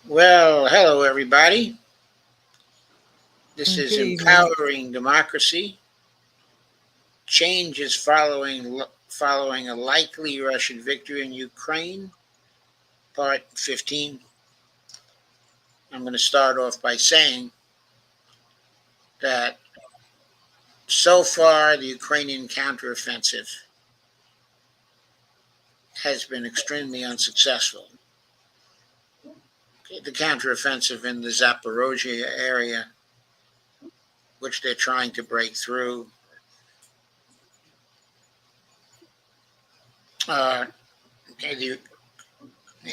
Well, hello everybody. This Good is evening. Empowering Democracy. Change is following a likely Russian victory in Ukraine, part 15. I'm going to start off by saying that so far the Ukrainian counteroffensive has been extremely unsuccessful. The counteroffensive in the Zaporozhye area, which they're trying to break through, uh, the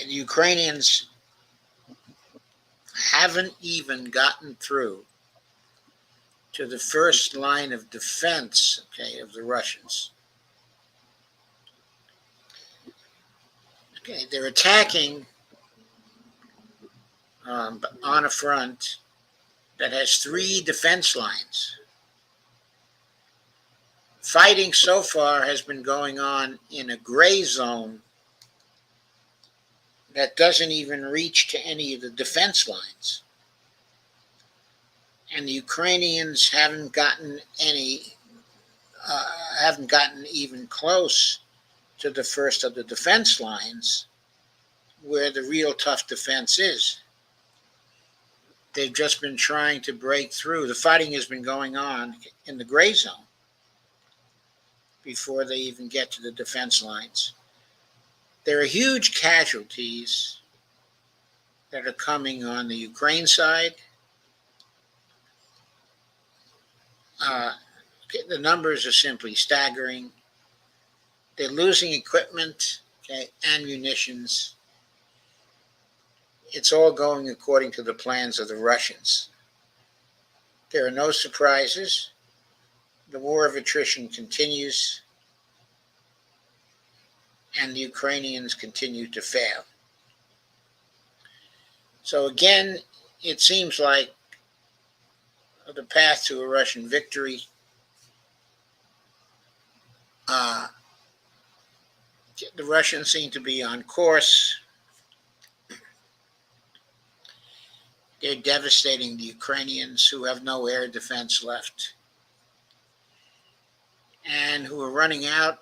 Ukrainians haven't even gotten through to the first line of defense, of the Russians. They're attacking on a front that has three defense lines. Fighting so far has been going on in a gray zone that doesn't even reach to any of the defense lines. And the Ukrainians haven't gotten even close to the first of the defense lines where the real tough defense is. They've just been trying to break through. The fighting has been going on in the gray zone before they even get to the defense lines. There are huge casualties that are coming on the Ukraine side. Uh, the numbers are simply staggering. They're losing equipment, and munitions. It's all going according to the plans of the Russians. There are no surprises. The war of attrition continues, and the Ukrainians continue to fail. So again, it seems like the path to a Russian victory uh, the Russians seem to be on course. They're devastating the Ukrainians who have no air defense left and who are running out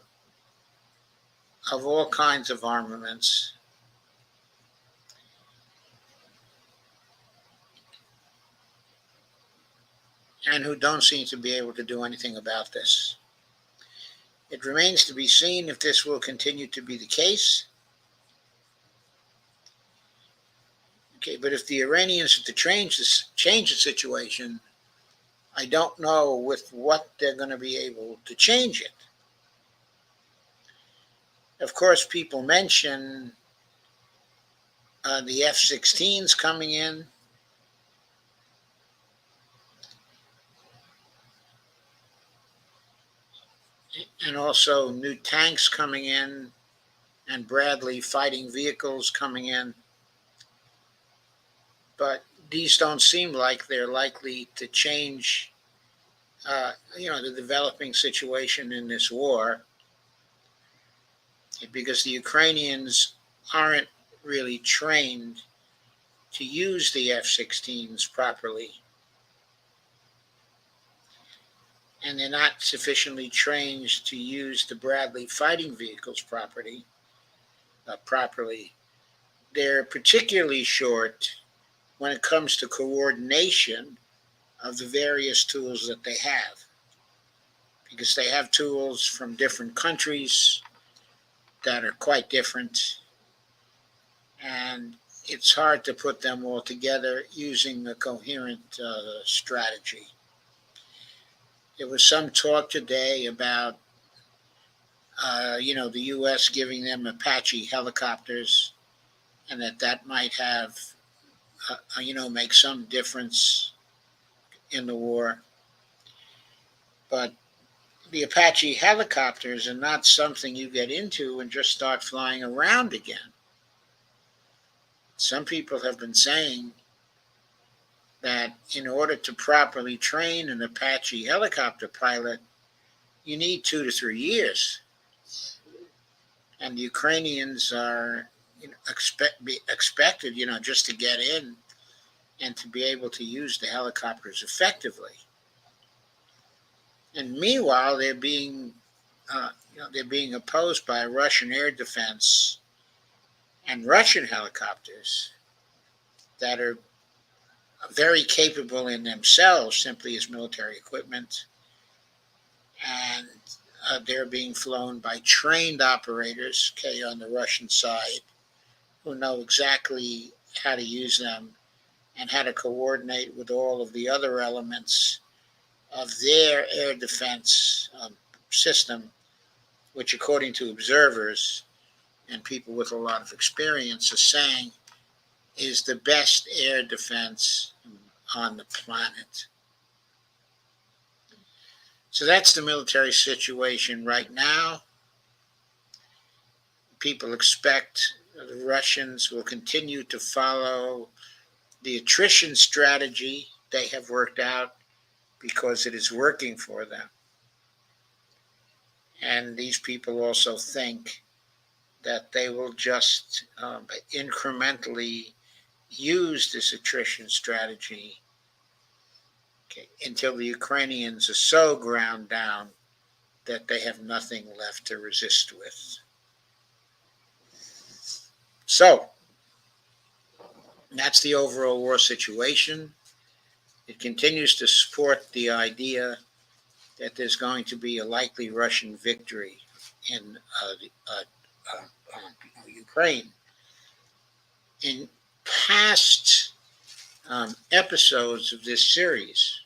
of all kinds of armaments. And who don't seem to be able to do anything about this. It remains to be seen if this will continue to be the case. But if the Iranians have to change the situation, I don't know with what they're going to be able to change it. Of course, people mention the F-16s coming in. And also new tanks coming in and Bradley fighting vehicles coming in. But these don't seem like they're likely to change, the developing situation in this war, because the Ukrainians aren't really trained to use the F-16s properly. And they're not sufficiently trained to use the Bradley fighting vehicles properly. They're particularly short when it comes to coordination of the various tools that they have, because they have tools from different countries that are quite different, and it's hard to put them all together using a coherent strategy. There was some talk today about, the U.S. giving them Apache helicopters, and that might have, make some difference in the war. But the Apache helicopters are not something you get into and just start flying around again. Some people have been saying that in order to properly train an Apache helicopter pilot, you need 2 to 3 years. And the Ukrainians are, be expected, just to get in and to be able to use the helicopters effectively. And meanwhile, they're being opposed by Russian air defense and Russian helicopters that are very capable in themselves, simply as military equipment, and they're being flown by trained operators, okay, on the Russian side, who know exactly how to use them and how to coordinate with all of the other elements of their air defense system, which, according to observers and people with a lot of experience, are saying is the best air defense on the planet. So that's the military situation right now. People expect the Russians will continue to follow the attrition strategy they have worked out because it is working for them. And these people also think that they will just incrementally use this attrition strategy, okay, until the Ukrainians are so ground down that they have nothing left to resist with. So that's the overall war situation. It continues to support the idea that there's going to be a likely Russian victory in Ukraine. In past episodes of this series,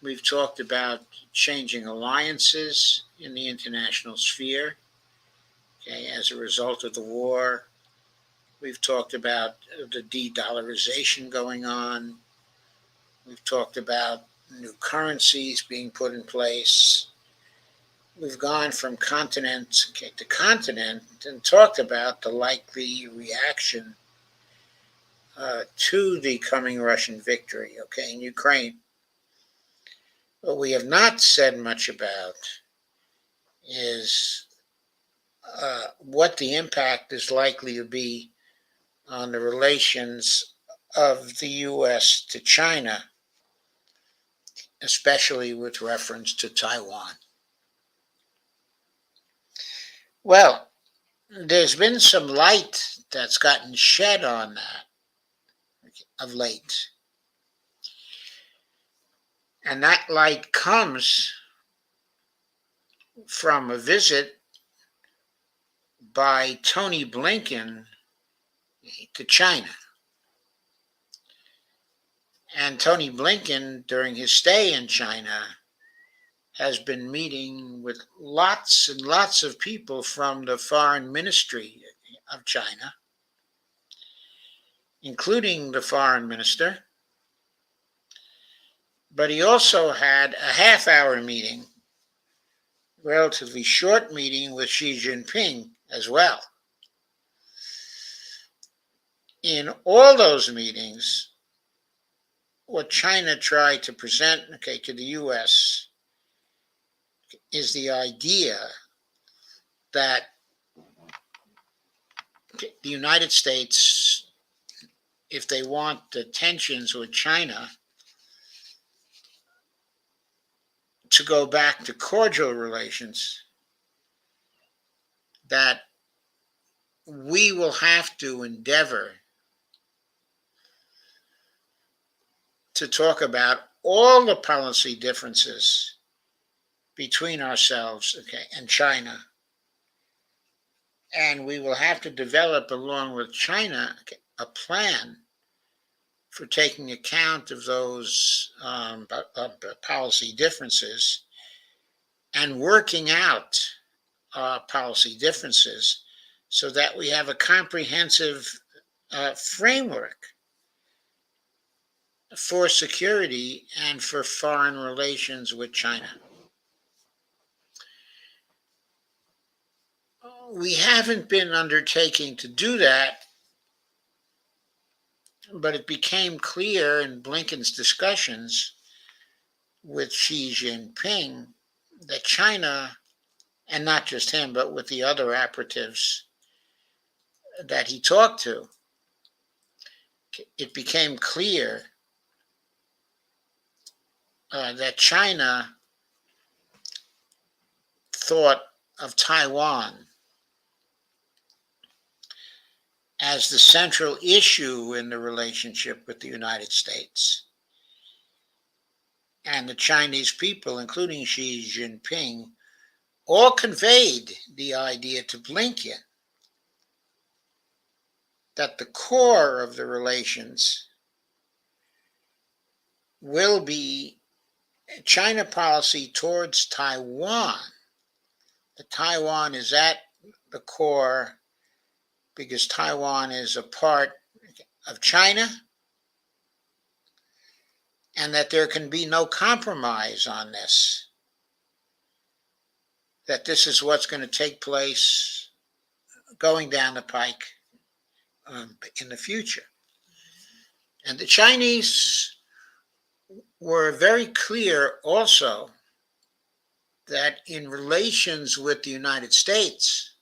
we've talked about changing alliances in the international sphere, okay, as a result of the war. We've talked about the de-dollarization going on. We've talked about new currencies being put in place. We've gone from continent to continent and talked about the likely reaction to the coming Russian victory, okay, in Ukraine. What we have not said much about is what the impact is likely to be on the relations of the U.S. to China, especially with reference to Taiwan. Well, there's been some light that's gotten shed on that of late. And that light comes from a visit by Tony Blinken to China. And Tony Blinken, during his stay in China, has been meeting with lots and lots of people from the foreign ministry of China, including the foreign minister. But he also had a half-hour meeting, relatively short meeting, with Xi Jinping as well. In all those meetings, what China tried to present, okay, to the U.S. is the idea that the United States, if they want the tensions with China to go back to cordial relations, that we will have to endeavor to talk about all the policy differences between ourselves, okay, and China. And we will have to develop, along with China, a plan for taking account of those policy differences and working out policy differences so that we have a comprehensive framework for security and for foreign relations with China. We haven't been undertaking to do that, but it became clear in Blinken's discussions with Xi Jinping that China, and not just him, but with the other operatives, that he talked to, it became clear that China thought of Taiwan as the central issue in the relationship with the United States. And the Chinese people, including Xi Jinping, all conveyed the idea to Blinken that the core of the relations will be China policy towards Taiwan. That Taiwan is at the core because Taiwan is a part of China, and that there can be no compromise on this, that this is what's going to take place going down the pike in the future. And the Chinese were very clear also that in relations with the United States,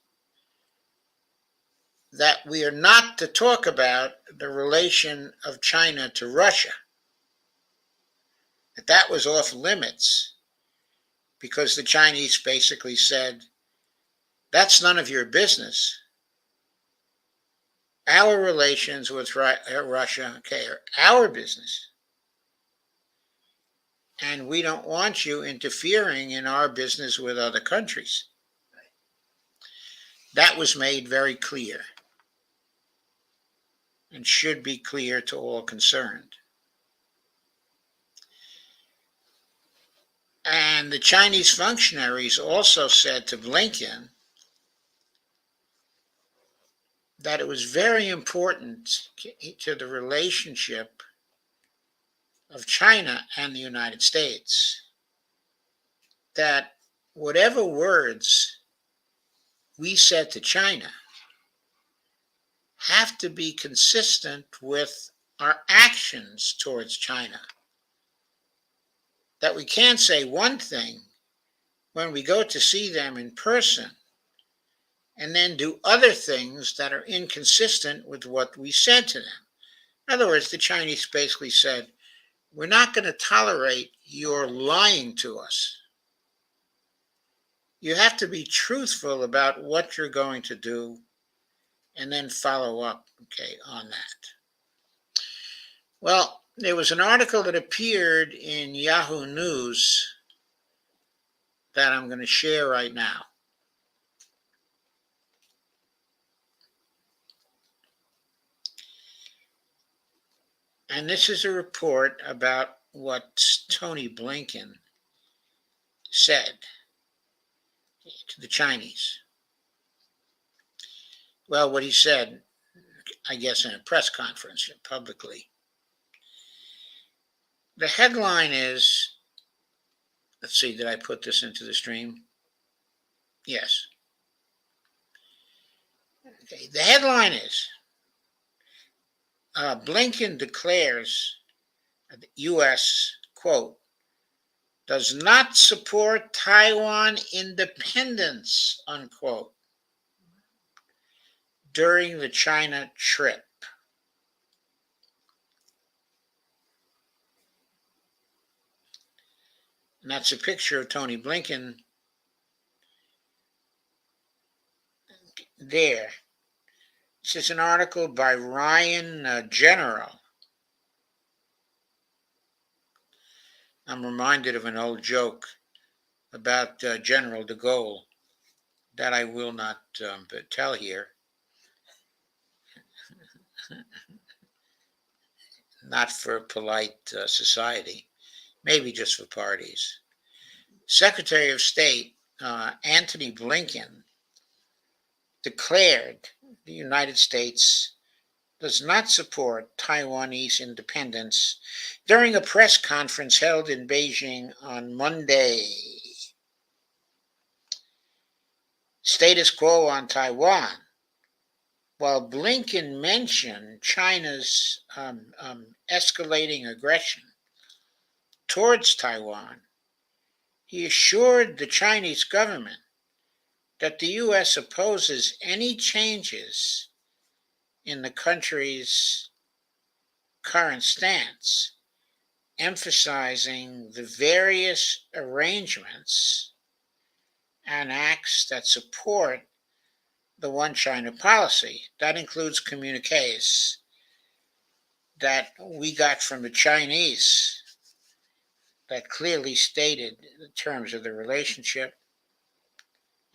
that we are not to talk about the relation of China to Russia. That was off limits because the Chinese basically said, that's none of your business. Our relations with Russia, okay, are our business. And we don't want you interfering in our business with other countries. That was made very clear and should be clear to all concerned. And the Chinese functionaries also said to Blinken that it was very important to the relationship of China and the United States that whatever words we said to China have to be consistent with our actions towards China. That we can't say one thing when we go to see them in person and then do other things that are inconsistent with what we said to them. In other words, the Chinese basically said, we're not going to tolerate your lying to us. You have to be truthful about what you're going to do and then follow up, okay, on that. Well, there was an article that appeared in Yahoo News that I'm going to share right now. And this is a report about what Tony Blinken said to the Chinese. Well, what he said, I guess, in a press conference publicly. The headline is, let's see, did I put this into the stream? Yes. Okay, the headline is, Blinken declares the U.S., quote, does not support Taiwan independence, unquote, during the China trip. And that's a picture of Tony Blinken there. This is an article by Ryan General. I'm reminded of an old joke about General de Gaulle that I will not tell here. Not for polite society, maybe just for parties. Secretary of State Antony Blinken declared the United States does not support Taiwanese independence during a press conference held in Beijing on Monday. Status quo on Taiwan. While Blinken mentioned China's escalating aggression towards Taiwan, he assured the Chinese government that the U.S. opposes any changes in the country's current stance, emphasizing the various arrangements and acts that support the One China policy. That includes communiques that we got from the Chinese that clearly stated the terms of the relationship,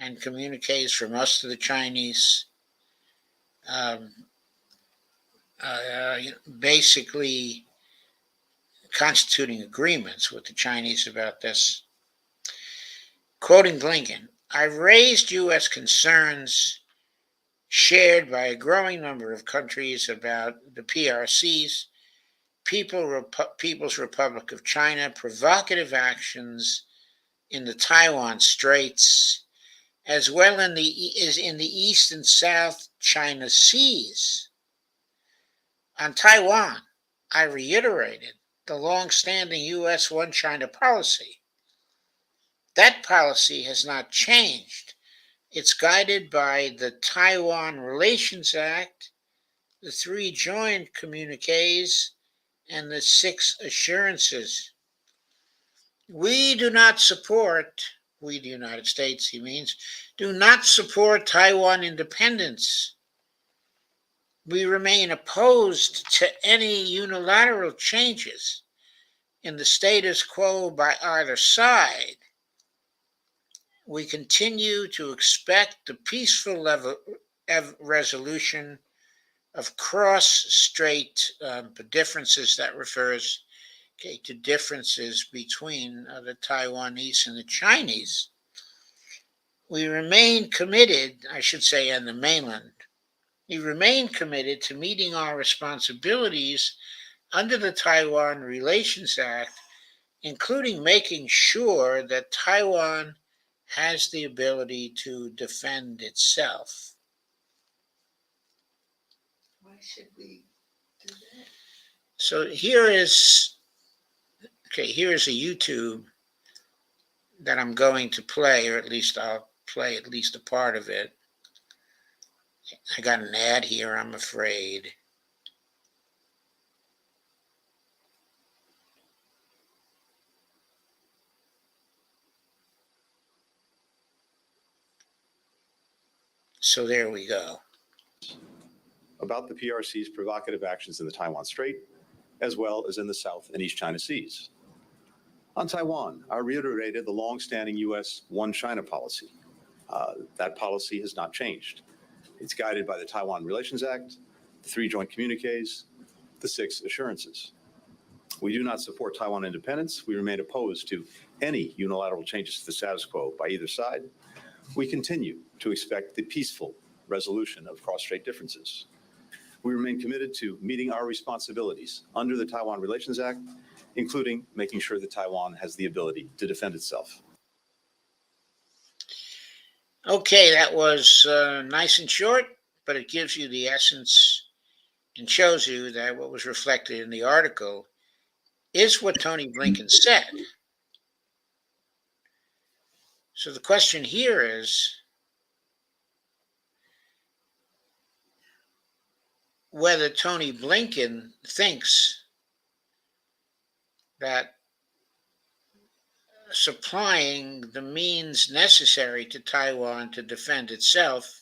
and communiques from us to the Chinese, um, basically constituting agreements with the Chinese about this. Quoting Blinken, I've raised U.S. concerns shared by a growing number of countries about the PRC's, People's Republic of China, provocative actions in the Taiwan Straits, as well as in the East and South China Seas. On Taiwan, I reiterated the long-standing U.S. One China policy. That policy has not changed. It's guided by the Taiwan Relations Act, the 3 joint communiques, and the 6 assurances. We do not support, we the United States, he means, do not support Taiwan independence. We remain opposed to any unilateral changes in the status quo by either side. We continue to expect the peaceful resolution of cross-strait differences. That refers to differences between the Taiwanese and the Chinese. We remain committed, I should say, on the mainland. We remain committed to meeting our responsibilities under the Taiwan Relations Act, including making sure that Taiwan has the ability to defend itself. Why should we do that? So here's a YouTube that I'm going to play, or at least I'll play at least a part of it. I got an ad here, I'm afraid. So there we go. About the PRC's provocative actions in the Taiwan Strait, as well as in the South and East China Seas. On Taiwan, I reiterated the long-standing U.S. One China policy. That policy has not changed. It's guided by the Taiwan Relations Act, the 3 joint communiques, the 6 assurances. We do not support Taiwan independence. We remain opposed to any unilateral changes to the status quo by either side. We continue to expect the peaceful resolution of cross-strait differences. We remain committed to meeting our responsibilities under the Taiwan Relations Act, including making sure that Taiwan has the ability to defend itself. Okay, that was nice and short, but it gives you the essence and shows you that what was reflected in the article is what Tony Blinken said. So the question here is whether Tony Blinken thinks that supplying the means necessary to Taiwan to defend itself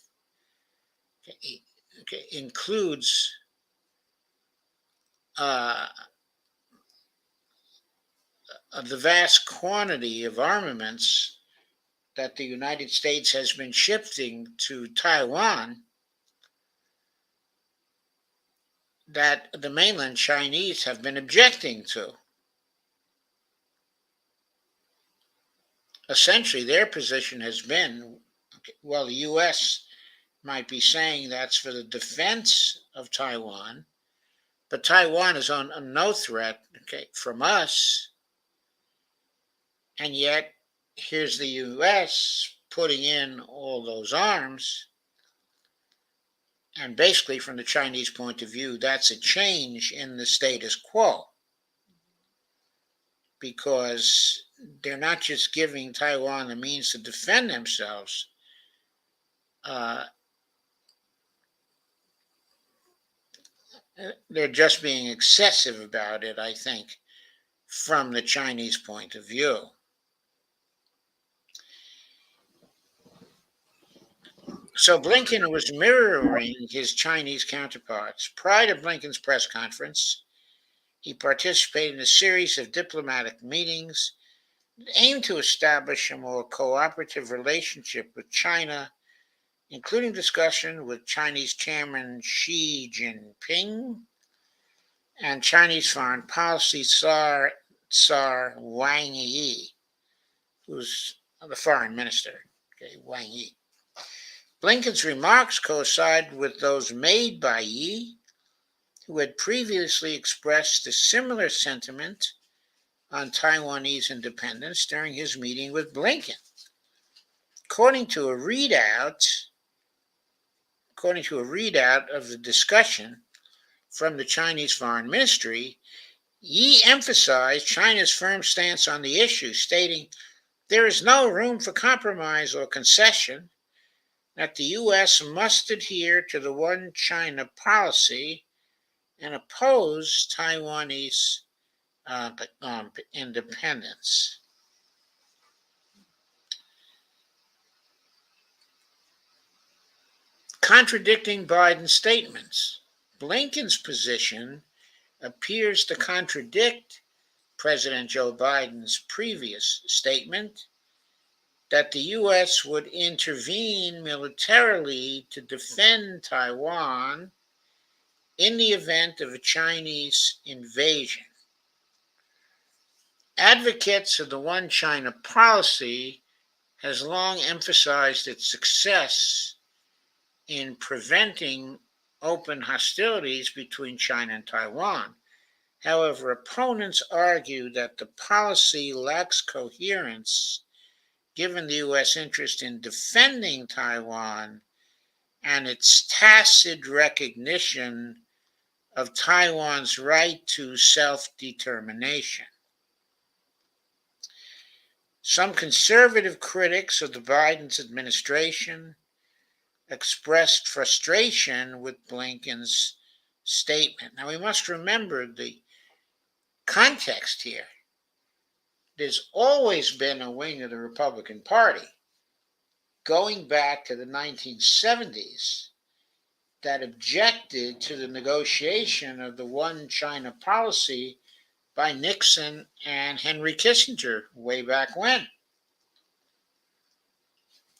includes the vast quantity of armaments that the United States has been shifting to Taiwan that the mainland Chinese have been objecting to. Essentially, their position has been, well, the U.S. might be saying that's for the defense of Taiwan, but Taiwan is on no threat from us, and yet here's the U.S. putting in all those arms, and basically from the Chinese point of view, that's a change in the status quo, because they're not just giving Taiwan the means to defend themselves. They're just being excessive about it, I think, from the Chinese point of view. So Blinken was mirroring his Chinese counterparts. Prior to Blinken's press conference, he participated in a series of diplomatic meetings that aimed to establish a more cooperative relationship with China, including discussion with Chinese Chairman Xi Jinping and Chinese Foreign Policy Tsar Wang Yi, who's the foreign minister, okay, Wang Yi. Blinken's remarks coincide with those made by Yi, who had previously expressed a similar sentiment on Taiwanese independence during his meeting with Blinken. According to a readout of the discussion from the Chinese Foreign Ministry, Yi emphasized China's firm stance on the issue, stating there is no room for compromise or concession, that the U.S. must adhere to the One China policy and oppose Taiwanese independence. Contradicting Biden's statements, Blinken's position appears to contradict President Joe Biden's previous statement that the U.S. would intervene militarily to defend Taiwan in the event of a Chinese invasion. Advocates of the One China policy has long emphasized its success in preventing open hostilities between China and Taiwan. However, opponents argue that the policy lacks coherence given the U.S. interest in defending Taiwan and its tacit recognition of Taiwan's right to self-determination. Some conservative critics of the Biden administration expressed frustration with Blinken's statement. Now, we must remember the context here. There's always been a wing of the Republican Party, going back to the 1970s, that objected to the negotiation of the One China policy by Nixon and Henry Kissinger way back when.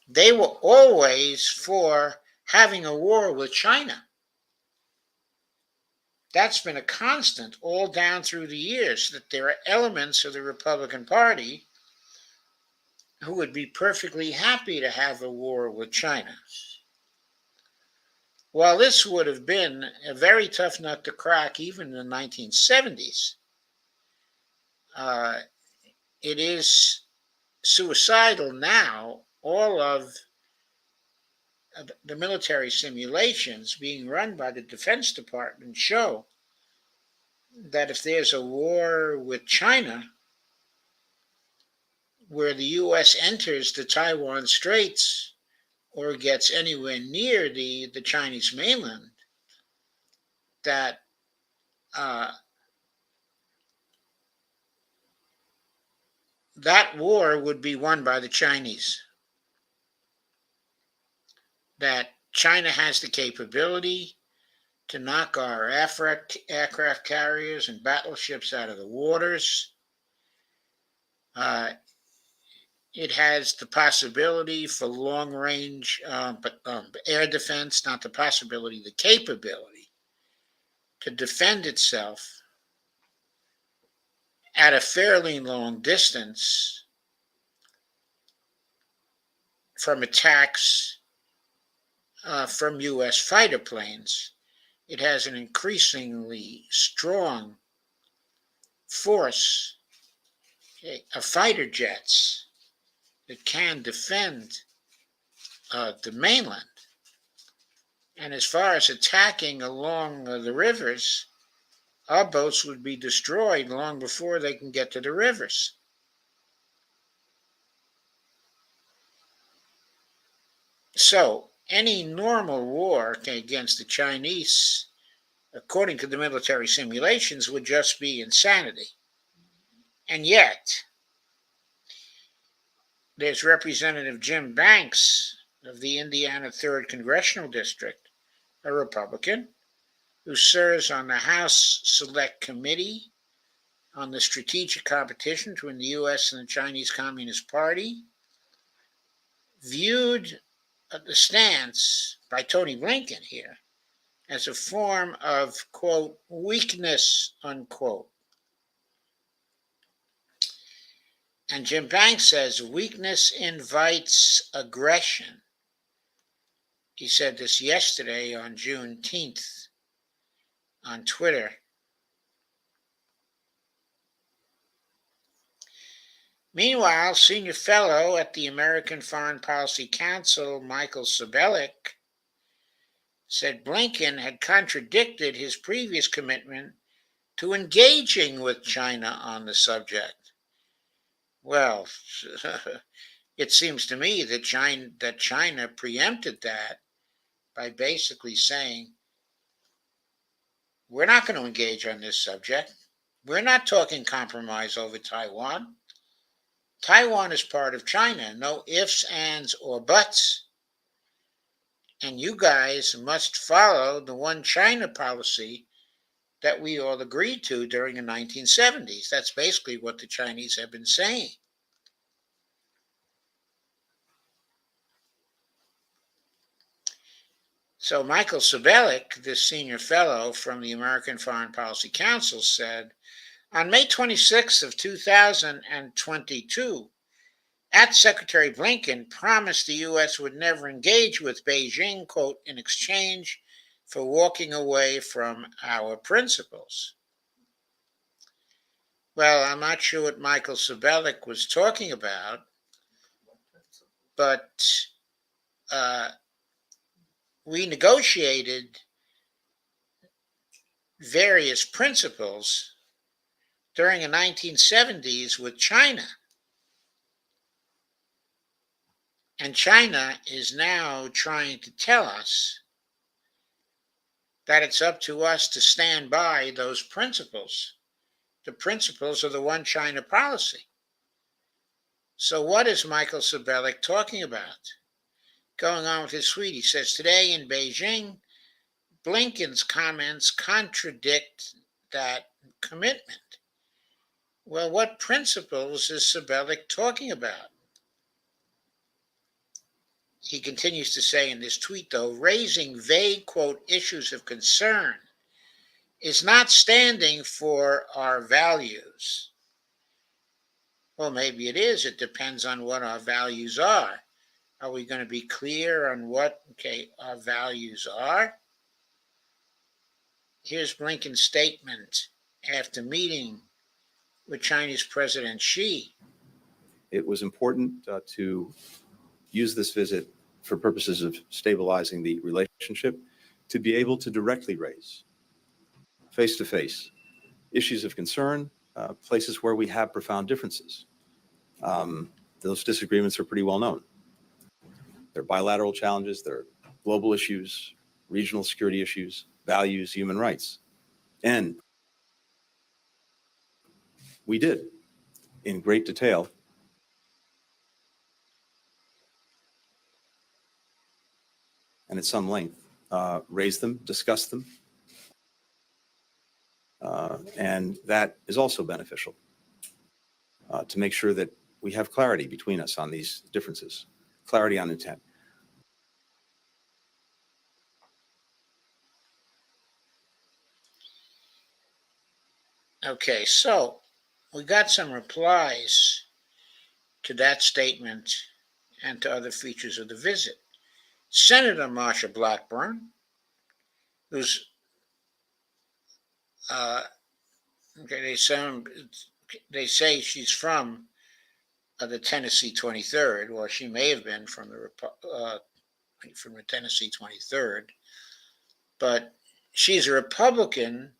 They were always for having a war with China. That's been a constant all down through the years, that there are elements of the Republican Party who would be perfectly happy to have a war with China. While this would have been a very tough nut to crack even in the 1970s, it is suicidal now. All of the military simulations being run by the Defense Department show that if there's a war with China, where the U.S. enters the Taiwan Straits or gets anywhere near the Chinese mainland, that that war would be won by the Chinese. That China has the capability to knock our aircraft carriers and battleships out of the waters. It has the possibility for long-range air defense, not the possibility, the capability to defend itself at a fairly long distance from attacks from U.S. fighter planes. It has an increasingly strong force of fighter jets that can defend the mainland. And as far as attacking along the rivers, our boats would be destroyed long before they can get to the rivers. So any normal war against the Chinese according to the military simulations, would just be insanity. And yet, there's Representative Jim Banks of the Indiana 3rd Congressional District, a Republican, who serves on the House Select Committee on the strategic competition between the U.S. and the Chinese Communist Party, viewed the stance by Tony Blinken here as a form of, quote, weakness, unquote. And Jim Banks says weakness invites aggression. He said this yesterday on Juneteenth on Twitter. Meanwhile, senior fellow at the American Foreign Policy Council, Michael Sabelic, said Blinken had contradicted his previous commitment to engaging with China on the subject. Well, it seems to me that China preempted that by basically saying, we're not going to engage on this subject. We're not talking compromise over Taiwan. Taiwan is part of China, no ifs, ands, or buts. And you guys must follow the one China policy that we all agreed to during the 1970s. That's basically what the Chinese have been saying. So Michael Sabelic, this senior fellow from the American Foreign Policy Council, said, on May 26th of 2022, Secretary Blinken promised the U.S. would never engage with Beijing, quote, in exchange for walking away from our principles. Well, I'm not sure what Michael Sabelic was talking about, but we negotiated various principles during the 1970s with China. And China is now trying to tell us that it's up to us to stand by those principles, the principles of the one China policy. So what is Michael Sabelic talking about? Going on with his tweet, he says, today in Beijing, Blinken's comments contradict that commitment. Well, what principles is Sabelic talking about? He continues to say in this tweet, though, raising vague, quote, issues of concern is not standing for our values. Well, maybe it is. It depends on what our values are. Are we going to be clear on what, our values are? Here's Blinken's statement after meeting with Chinese President Xi. It was important to use this visit for purposes of stabilizing the relationship, to be able to directly raise, face-to-face, issues of concern, places where we have profound differences. Those disagreements are pretty well known. They're bilateral challenges, they're global issues, regional security issues, values, human rights. And we did, in great detail, and at some length, raise them, discuss them, and that is also beneficial to make sure that we have clarity between us on these differences, clarity on intent. Okay, so we got some replies to that statement and to other features of the visit. Senator Marsha Blackburn, who's they say she's from the Tennessee 23rd, or she may have been from the Tennessee 23rd, but she's a Republican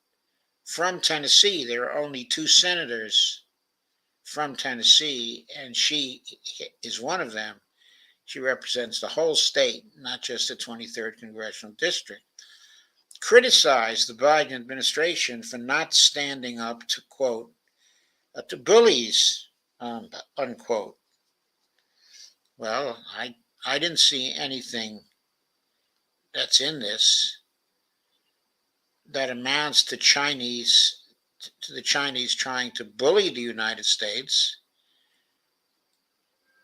from Tennessee. There are only 2 senators from Tennessee, and she is one of them. She represents the whole state, not just the 23rd Congressional District. criticized the Biden administration for not standing up to, quote, to bullies, unquote. Well, I didn't see anything that's in this that amounts to the Chinese trying to bully the United States.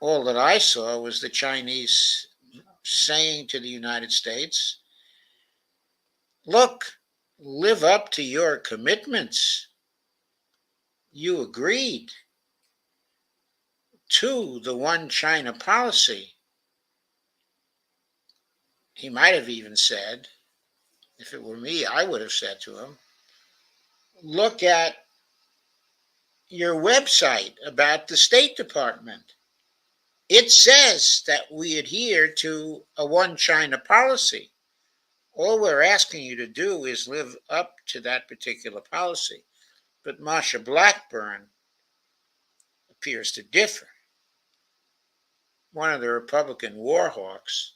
All that I saw was the Chinese saying to the United States, look, live up to your commitments. You agreed to the one China policy. He might have even said, if it were me, I would have said to him, look at your website about the State Department. It says that we adhere to a one China policy. All we're asking you to do is live up to that particular policy. But Marsha Blackburn appears to differ. One of the Republican war hawks,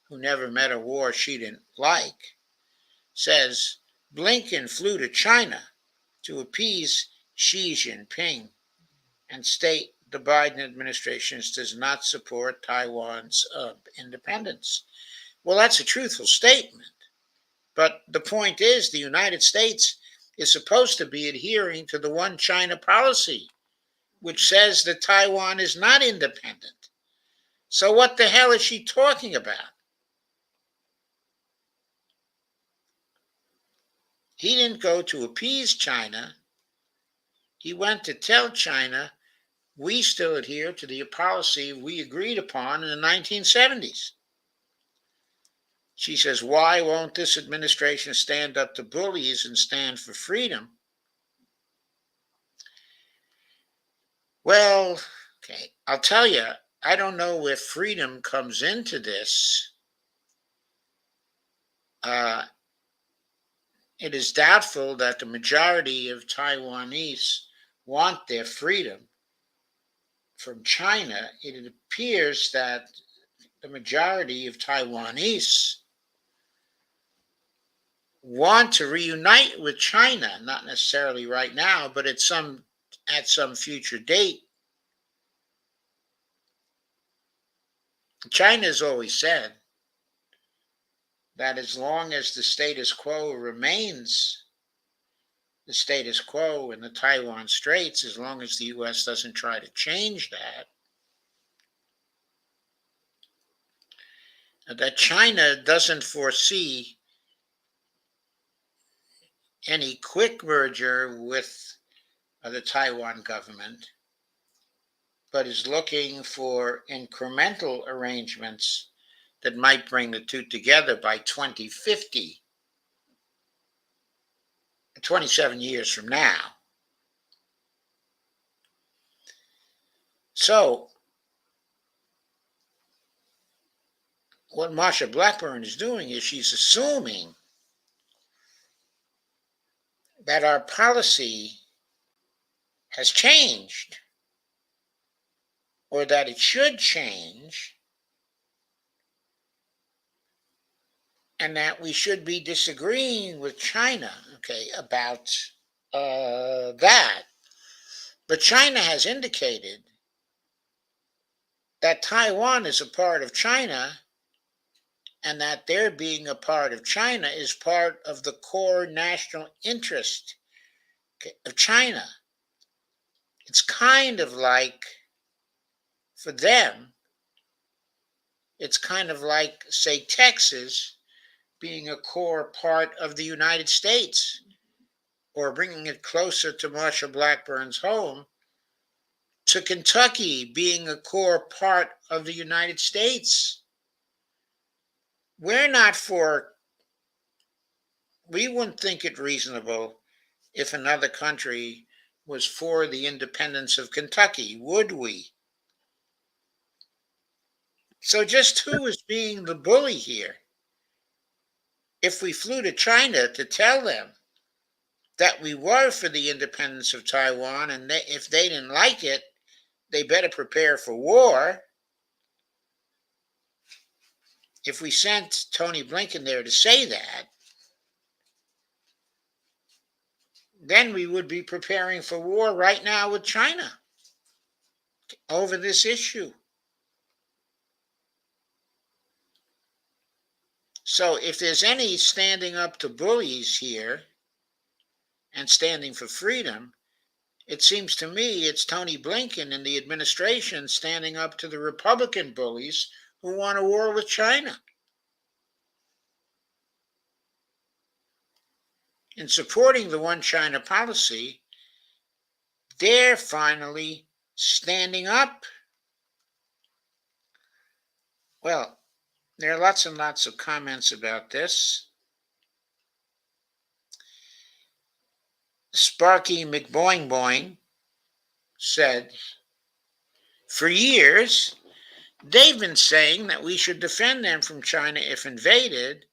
who never met a war she didn't like, says Blinken flew to China to appease Xi Jinping and state the Biden administration does not support Taiwan's independence. Well, that's a truthful statement. But the point is, the United States is supposed to be adhering to the one China policy, which says that Taiwan is not independent. So what the hell is she talking about? He didn't go to appease China. He went to tell China, we still adhere to the policy we agreed upon in the 1970s. She says, why won't this administration stand up to bullies and stand for freedom? Well, okay, I'll tell you, I don't know where freedom comes into this. It is doubtful that the majority of Taiwanese want their freedom from China. It appears that the majority of Taiwanese want to reunite with China, not necessarily right now, but at some future date. China has always said that as long as the status quo remains the status quo in the Taiwan Straits, as long as the U.S. doesn't try to change that China doesn't foresee any quick merger with the Taiwan government, but is looking for incremental arrangements that might bring the two together by 2050, 27 years from now. So, what Marsha Blackburn is doing is she's assuming that our policy has changed, or that it should change, and that we should be disagreeing with China, about that. But China has indicated that Taiwan is a part of China, and that their being a part of China is part of the core national interest of China. It's kind of like, for them, it's kind of like, say, Texas being a core part of the United States, or bringing it closer to Marsha Blackburn's home, to Kentucky being a core part of the United States. We wouldn't think it reasonable if another country was for the independence of Kentucky, would we? So just who is being the bully here? If we flew to China to tell them that we were for the independence of Taiwan, and if they didn't like it, they better prepare for war. If we sent Tony Blinken there to say that, then we would be preparing for war right now with China over this issue. So if there's any standing up to bullies here and standing for freedom, it seems to me it's Tony Blinken and the administration standing up to the Republican bullies who want a war with China. In supporting the one China policy, they're finally standing up. Well, there are lots and lots of comments about this. Sparky McBoing Boing said, for years, they've been saying that we should defend them from China if invaded,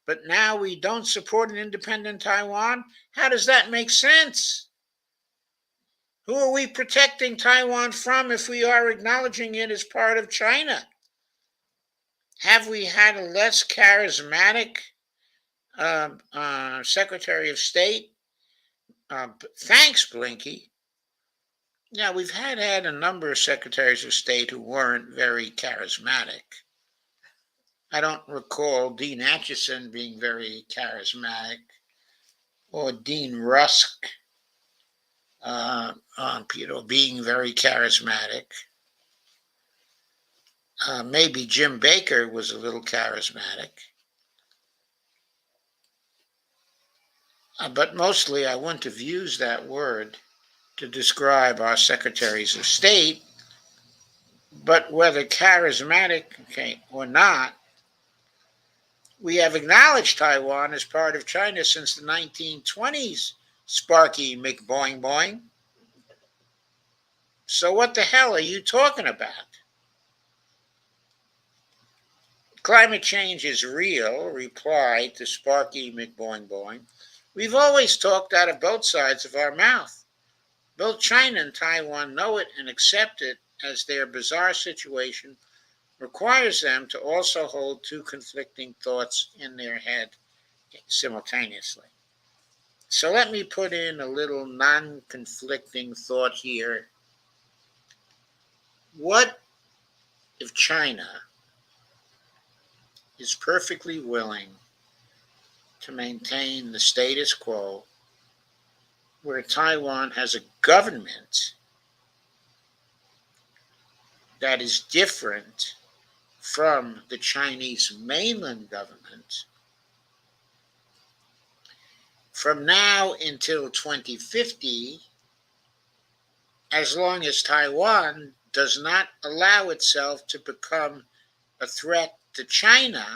but now we don't support an independent Taiwan? How does that make sense? Who are we protecting Taiwan from if we are acknowledging it as part of China? Have we had a less charismatic Secretary of State? Thanks, Blinky. Yeah, we've had a number of secretaries of state who weren't very charismatic. I don't recall Dean Acheson being very charismatic, or Dean Rusk, being very charismatic. Maybe Jim Baker was a little charismatic. But mostly I wouldn't have used that word to describe our secretaries of state. But whether charismatic, or not, we have acknowledged Taiwan as part of China since the 1920s, Sparky McBoing Boing. So what the hell are you talking about? Climate change is real, replied to Sparky McBoing Boing. We've always talked out of both sides of our mouth. Both China and Taiwan know it and accept it, as their bizarre situation requires them to also hold two conflicting thoughts in their head simultaneously. So let me put in a little non-conflicting thought here. What if China is perfectly willing to maintain the status quo, where Taiwan has a government that is different from the Chinese mainland government from now until 2050, as long as Taiwan does not allow itself to become a threat to China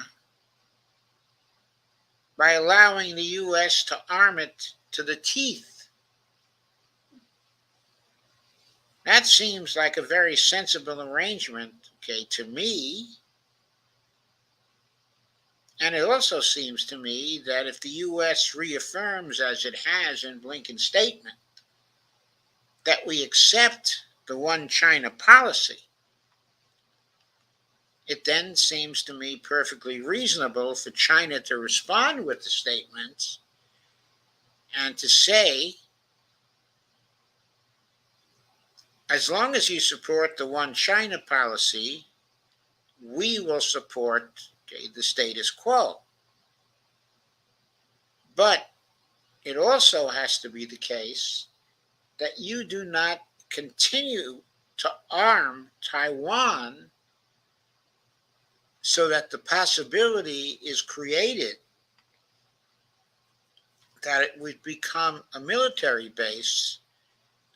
by allowing the U.S. to arm it to the teeth? That seems like a very sensible arrangement, to me. And it also seems to me that if the U.S. reaffirms, as it has in Blinken's statement, that we accept the one China policy, it then seems to me perfectly reasonable for China to respond with the statements and to say, as long as you support the one China policy, we will support the status quo. But it also has to be the case that you do not continue to arm Taiwan so that the possibility is created that it would become a military base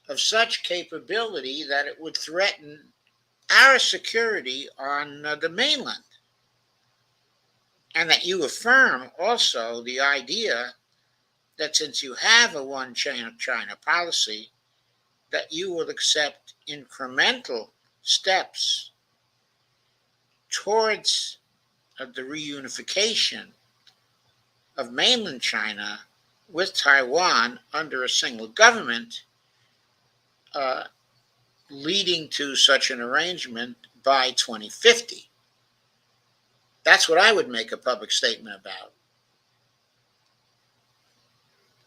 of such capability that it would threaten our security on the mainland. And that you affirm also the idea that since you have a one China policy, that you will accept incremental steps towards the reunification of mainland China with Taiwan under a single government, leading to such an arrangement by 2050. That's what I would make a public statement about.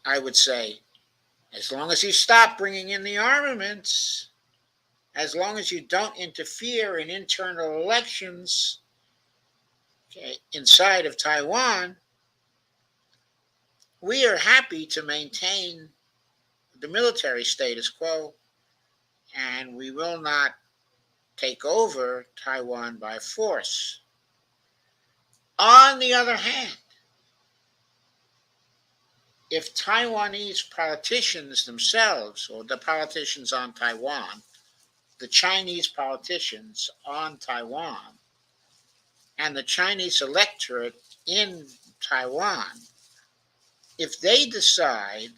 I would say, As long as you stop bringing in the armaments, as long as you don't interfere in internal elections, okay, inside of Taiwan, we are happy to maintain the military status quo, and we will not take over Taiwan by force. On the other hand, if Taiwanese politicians themselves, or the politicians on Taiwan, the Chinese politicians on Taiwan, and the Chinese electorate in Taiwan, if they decide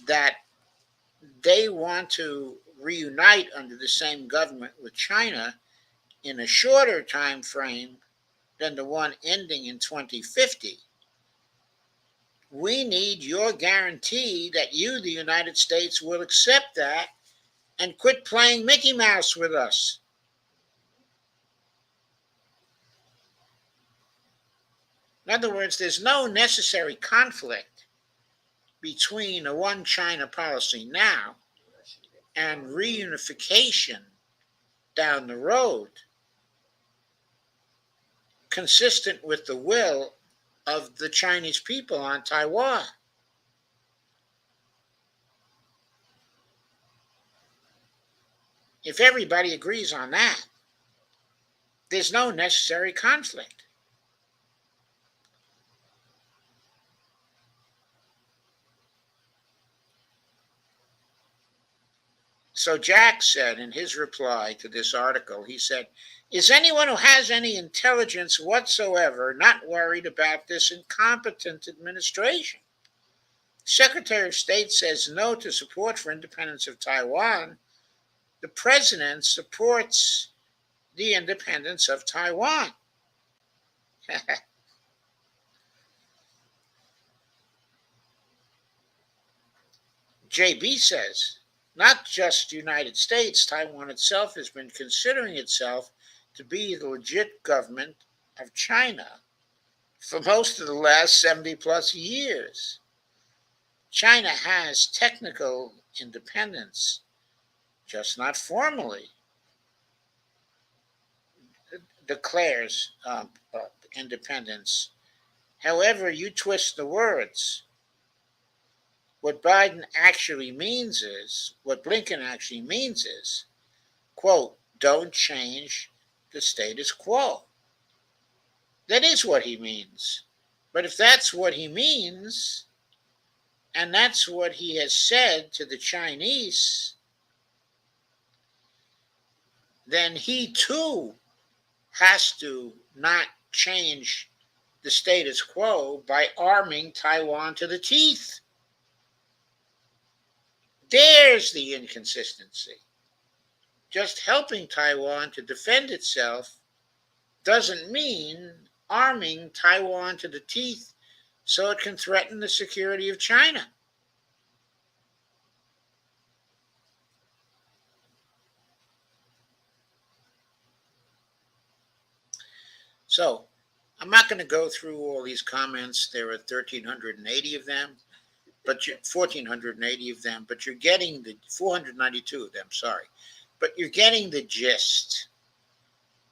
that they want to reunite under the same government with China in a shorter time frame than the one ending in 2050, we need your guarantee that you, the United States, will accept that and quit playing Mickey Mouse with us. In other words, there's no necessary conflict between a one China policy now and reunification down the road, consistent with the will of the Chinese people on Taiwan. If everybody agrees on that, there's no necessary conflict. So Jack said in his reply to this article, he said, "Is anyone who has any intelligence whatsoever not worried about this incompetent administration? Secretary of State says no to support for independence of Taiwan. The president supports the independence of Taiwan." JB says, not just the United States, Taiwan itself has been considering itself to be the legit government of China for most of the last 70 plus years. China has technical independence, just not formally declares independence. However, you twist the words. What Biden actually means is, what Blinken actually means is, quote, don't change the status quo. That is what he means. But if that's what he means, and that's what he has said to the Chinese, then he too has to not change the status quo by arming Taiwan to the teeth. There's the inconsistency. Just helping Taiwan to defend itself doesn't mean arming Taiwan to the teeth so it can threaten the security of China. So, I'm not going to go through all these comments. There are 1,380 of them, but 1,480 of them, but you're getting the 492 of them, sorry. But you're getting the gist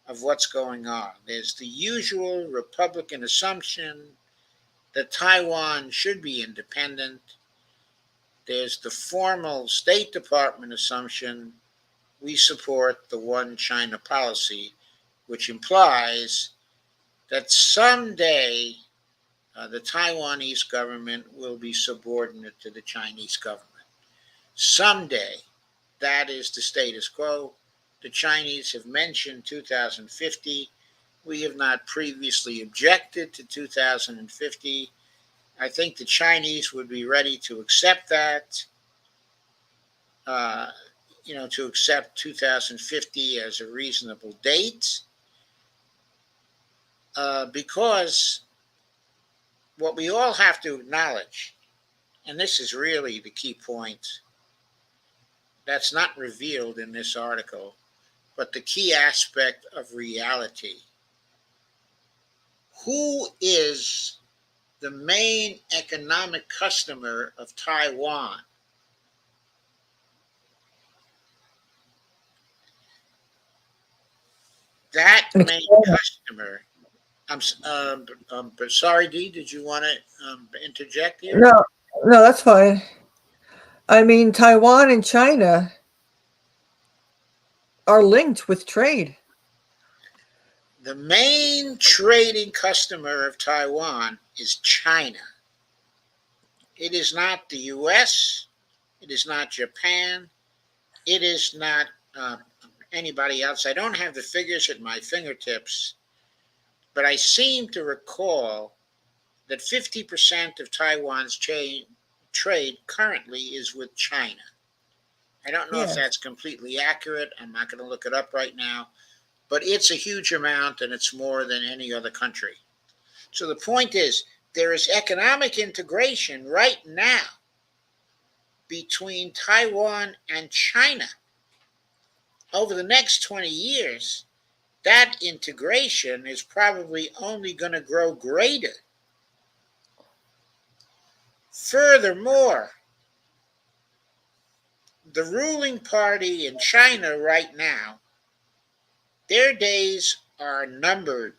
of what's going on. There's the usual Republican assumption that Taiwan should be independent. There's the formal State Department assumption we support the one China policy, which implies that someday the Taiwanese government will be subordinate to the Chinese government. Someday, that is the status quo. The Chinese have mentioned 2050. We have not previously objected to 2050. I think the Chinese would be ready to accept that, to accept 2050 as a reasonable date, because what we all have to acknowledge, and this is really the key point that's not revealed in this article, but the key aspect of reality. Who is the main economic customer of Taiwan? That main Explain. customer, but sorry, Dee, did you want to interject here? No, no, that's fine. I mean, Taiwan and China are linked with trade. The main trading customer of Taiwan is China. It is not the US. It is not Japan. It is not anybody else. I don't have the figures at my fingertips, but I seem to recall that 50% of Taiwan's trade currently is with China. I don't know if Yes. that's completely accurate. I'm not going to look it up right now, but it's a huge amount and it's more than any other country. So the point is, there is economic integration right now between Taiwan and China. Over the next 20 years, that integration is probably only going to grow greater. Furthermore, the ruling party in China right now, their days are numbered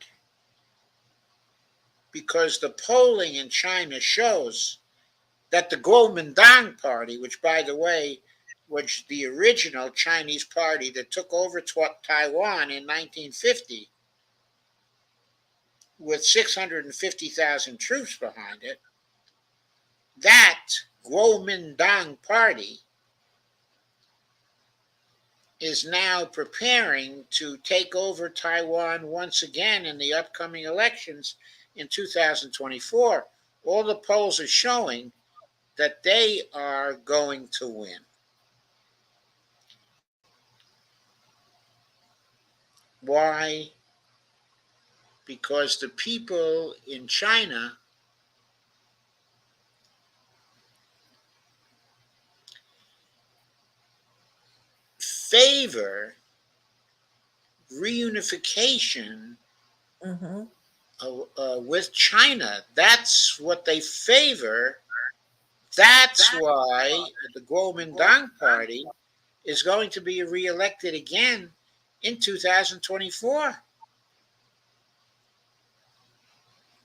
because the polling in China shows that the Kuomintang party, which, by the way, was the original Chinese party that took over Taiwan in 1950 with 650,000 troops behind it, that Kuomintang party is now preparing to take over Taiwan once again in the upcoming elections in 2024. All the polls are showing that they are going to win. Why? Because the people in China favor reunification Mm-hmm. with China. That's what they favor. That's why the Kuomintang party is going to be reelected again in 2024.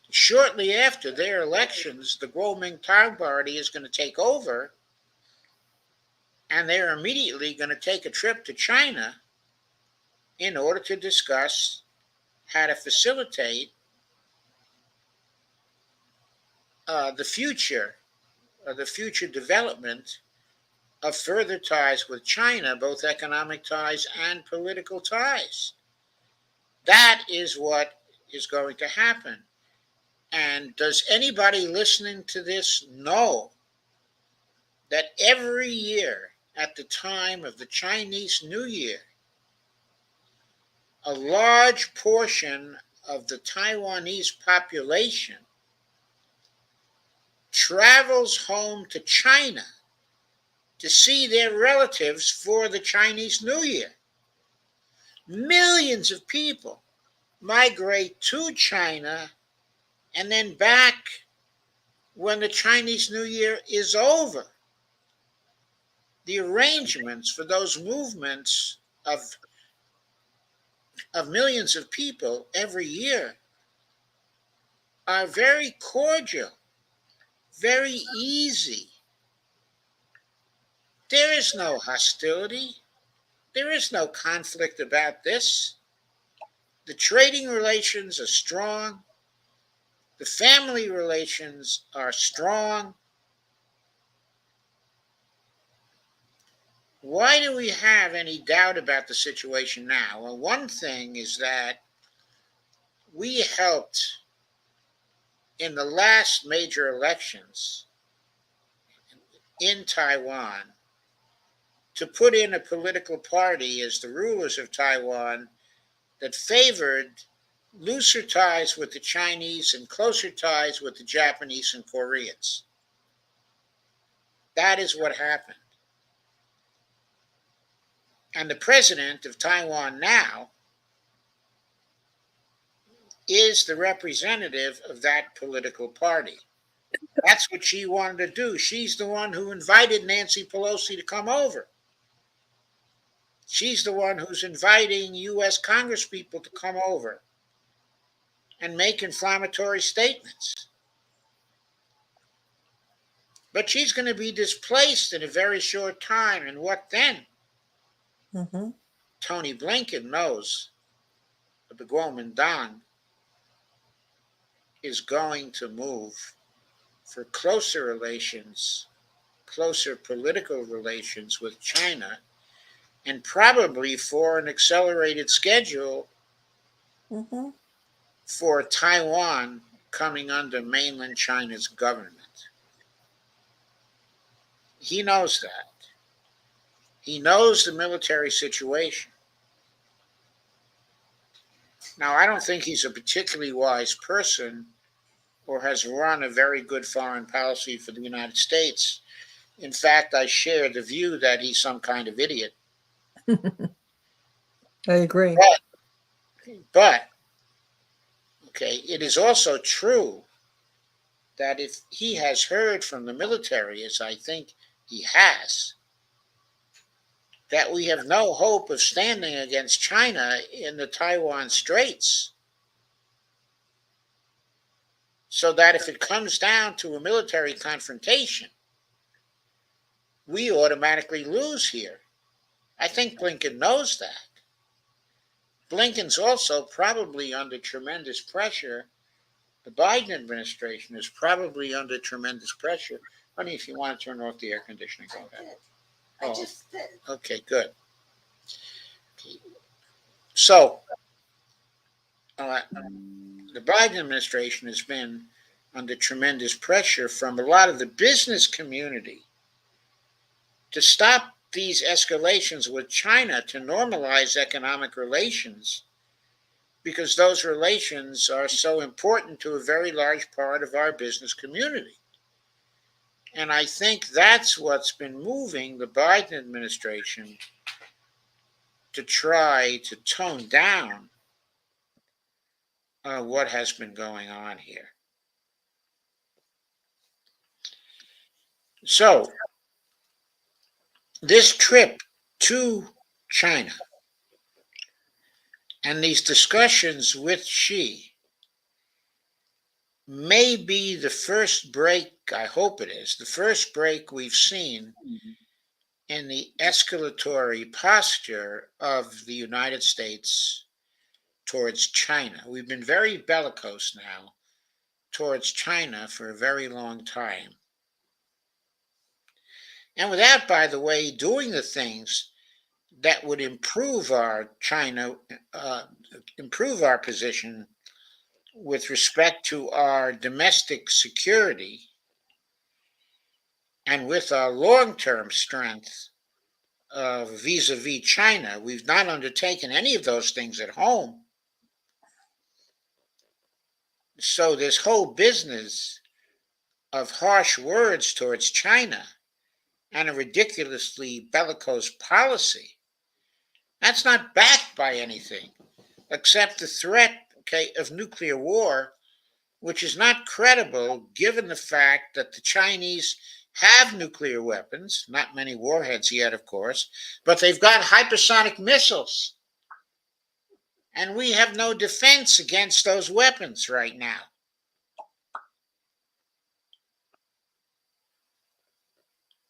Shortly after their elections, the Kuomintang party is going to take over, and they're immediately going to take a trip to China in order to discuss how to facilitate the future development of further ties with China, both economic ties and political ties. That is what is going to happen. And does anybody listening to this know that every year at the time of the Chinese New Year, a large portion of the Taiwanese population travels home to China to see their relatives for the Chinese New Year? Millions of people migrate to China and then back when the Chinese New Year is over. The arrangements for those movements of millions of people every year are very cordial, very easy. There is no hostility. There is no conflict about this. The trading relations are strong. The family relations are strong. Why do we have any doubt about the situation now? Well, one thing is that we helped in the last major elections in Taiwan to put in a political party as the rulers of Taiwan that favored looser ties with the Chinese and closer ties with the Japanese and Koreans. That is what happened. And the president of Taiwan now is the representative of that political party. That's what she wanted to do. She's the one who invited Nancy Pelosi to come over. She's the one who's inviting U.S. Congresspeople to come over and make inflammatory statements. But she's going to be displaced in a very short time. And what then? Mm-hmm. Tony Blinken knows that the Kuomintang is going to move for closer relations, closer political relations with China, and probably for an accelerated schedule Mm-hmm. for Taiwan coming under mainland China's government. He knows that. He knows the military situation. Now, I don't think he's a particularly wise person or has run a very good foreign policy for the United States. In fact, I share the view that he's some kind of idiot. I agree. But, okay, it is also true that if he has heard from the military, as I think he has, that we have no hope of standing against China in the Taiwan Straits. So that if it comes down to a military confrontation, we automatically lose here. I think Blinken knows that. Blinken's also probably under tremendous pressure. The Biden administration is probably under tremendous pressure. Honey, if you want to turn off the air conditioning, go ahead. I Oh. just did. Okay, good. So, the Biden administration has been under tremendous pressure from a lot of the business community to stop these escalations with China, to normalize economic relations, because those relations are so important to a very large part of our business community. And I think that's what's been moving the Biden administration to try to tone down what has been going on here. So, this trip to China and these discussions with Xi may be the first break, I hope it is, the first break we've seen in the escalatory posture of the United States towards China. We've been very bellicose now towards China for a very long time. And without, by the way, doing the things that would improve our improve our position with respect to our domestic security and with our long-term strength vis-a-vis China. We've not undertaken any of those things at home. So this whole business of harsh words towards China and a ridiculously bellicose policy, that's not backed by anything except the threat, of nuclear war, which is not credible given the fact that the Chinese have nuclear weapons, not many warheads yet, of course, but they've got hypersonic missiles. And we have no defense against those weapons right now.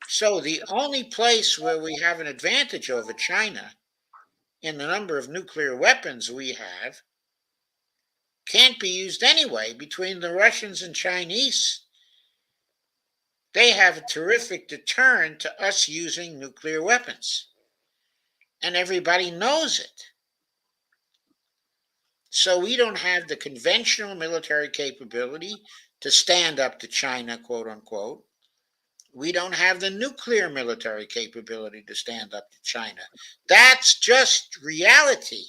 So the only place where we have an advantage over China in the number of nuclear weapons we have can't be used anyway. Between the Russians and Chinese, they have a terrific deterrent to us using nuclear weapons. And everybody knows it. So we don't have the conventional military capability to stand up to China, quote unquote. We don't have the nuclear military capability to stand up to China. That's just reality.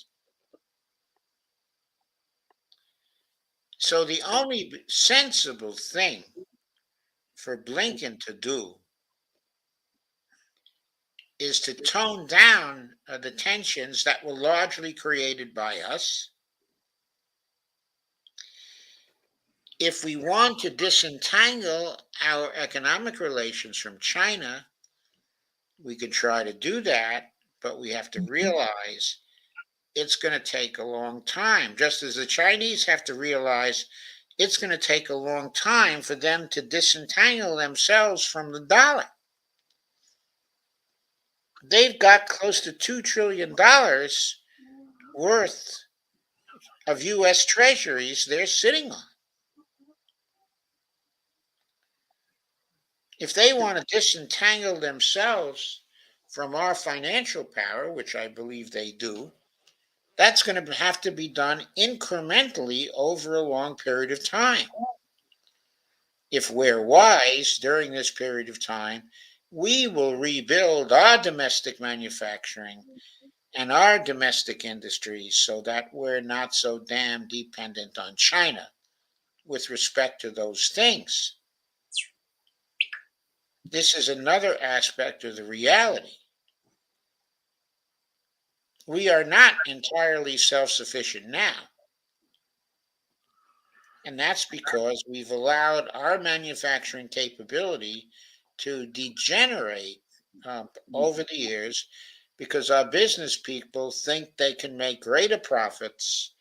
So the only sensible thing for Blinken to do is to tone down the tensions that were largely created by us. If we want to disentangle our economic relations from China, we could try to do that But we have to realize it's going to take a long time, just as the Chinese have to realize it's going to take a long time for them to disentangle themselves from the dollar. They've got close to $2 trillion worth of U.S. treasuries they're sitting on. If they want to disentangle themselves from our financial power, which I believe they do, that's going to have to be done incrementally over a long period of time. If we're wise during this period of time, we will rebuild our domestic manufacturing and our domestic industries so that we're not so damn dependent on China with respect to those things. This is another aspect of the reality. We are not entirely self-sufficient now. And that's because we've allowed our manufacturing capability to degenerate over the years because our business people think they can make greater profits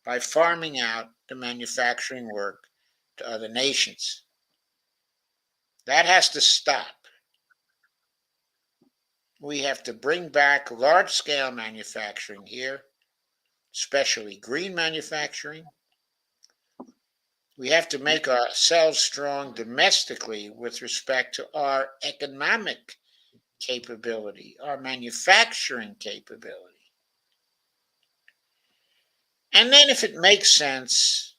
by farming out the manufacturing work to other nations. That has to stop. We have to bring back large-scale manufacturing here, especially green manufacturing. We have to make ourselves strong domestically with respect to our economic capability, our manufacturing capability. And then if it makes sense,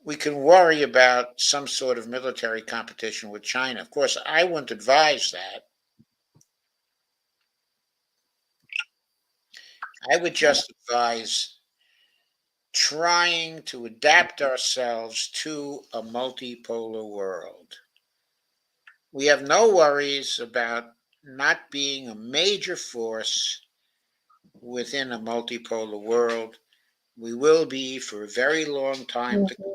we can worry about some sort of military competition with China. Of course, I wouldn't advise that. I would just advise trying to adapt ourselves to a multipolar world. We have no worries about not being a major force within a multipolar world. We will be for a very long time to come.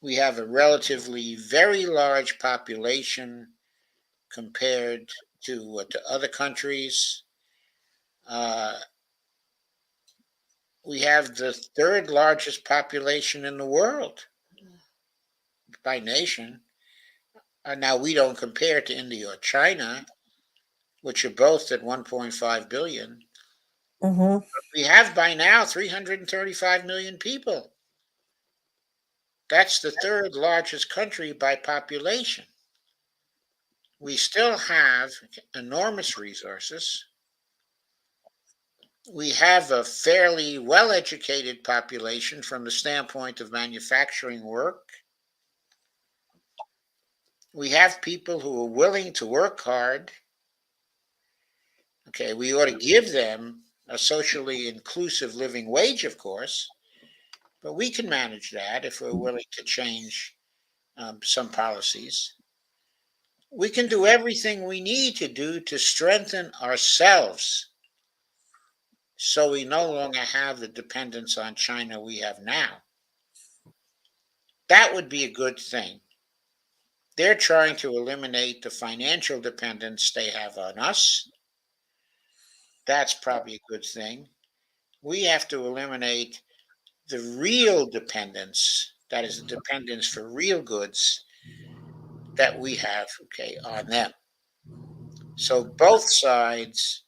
We have a relatively very large population compared to other countries. We have the third largest population in the world by nation. Now, we don't compare to India or China, which are both at 1.5 billion. Mm-hmm. We have by now 335 million people. That's the third largest country by population. We still have enormous resources. We have a fairly well-educated population from the standpoint of manufacturing work. We have people who are willing to work hard. Okay, we ought to give them a socially inclusive living wage, of course, but we can manage that if we're willing to change some policies. We can do everything we need to do to strengthen ourselves so we no longer have the dependence on China we have now. That would be a good thing. They're trying to eliminate the financial dependence they have on us. That's probably a good thing. We have to eliminate the real dependence, that is, the dependence for real goods that we have, on them. So both sides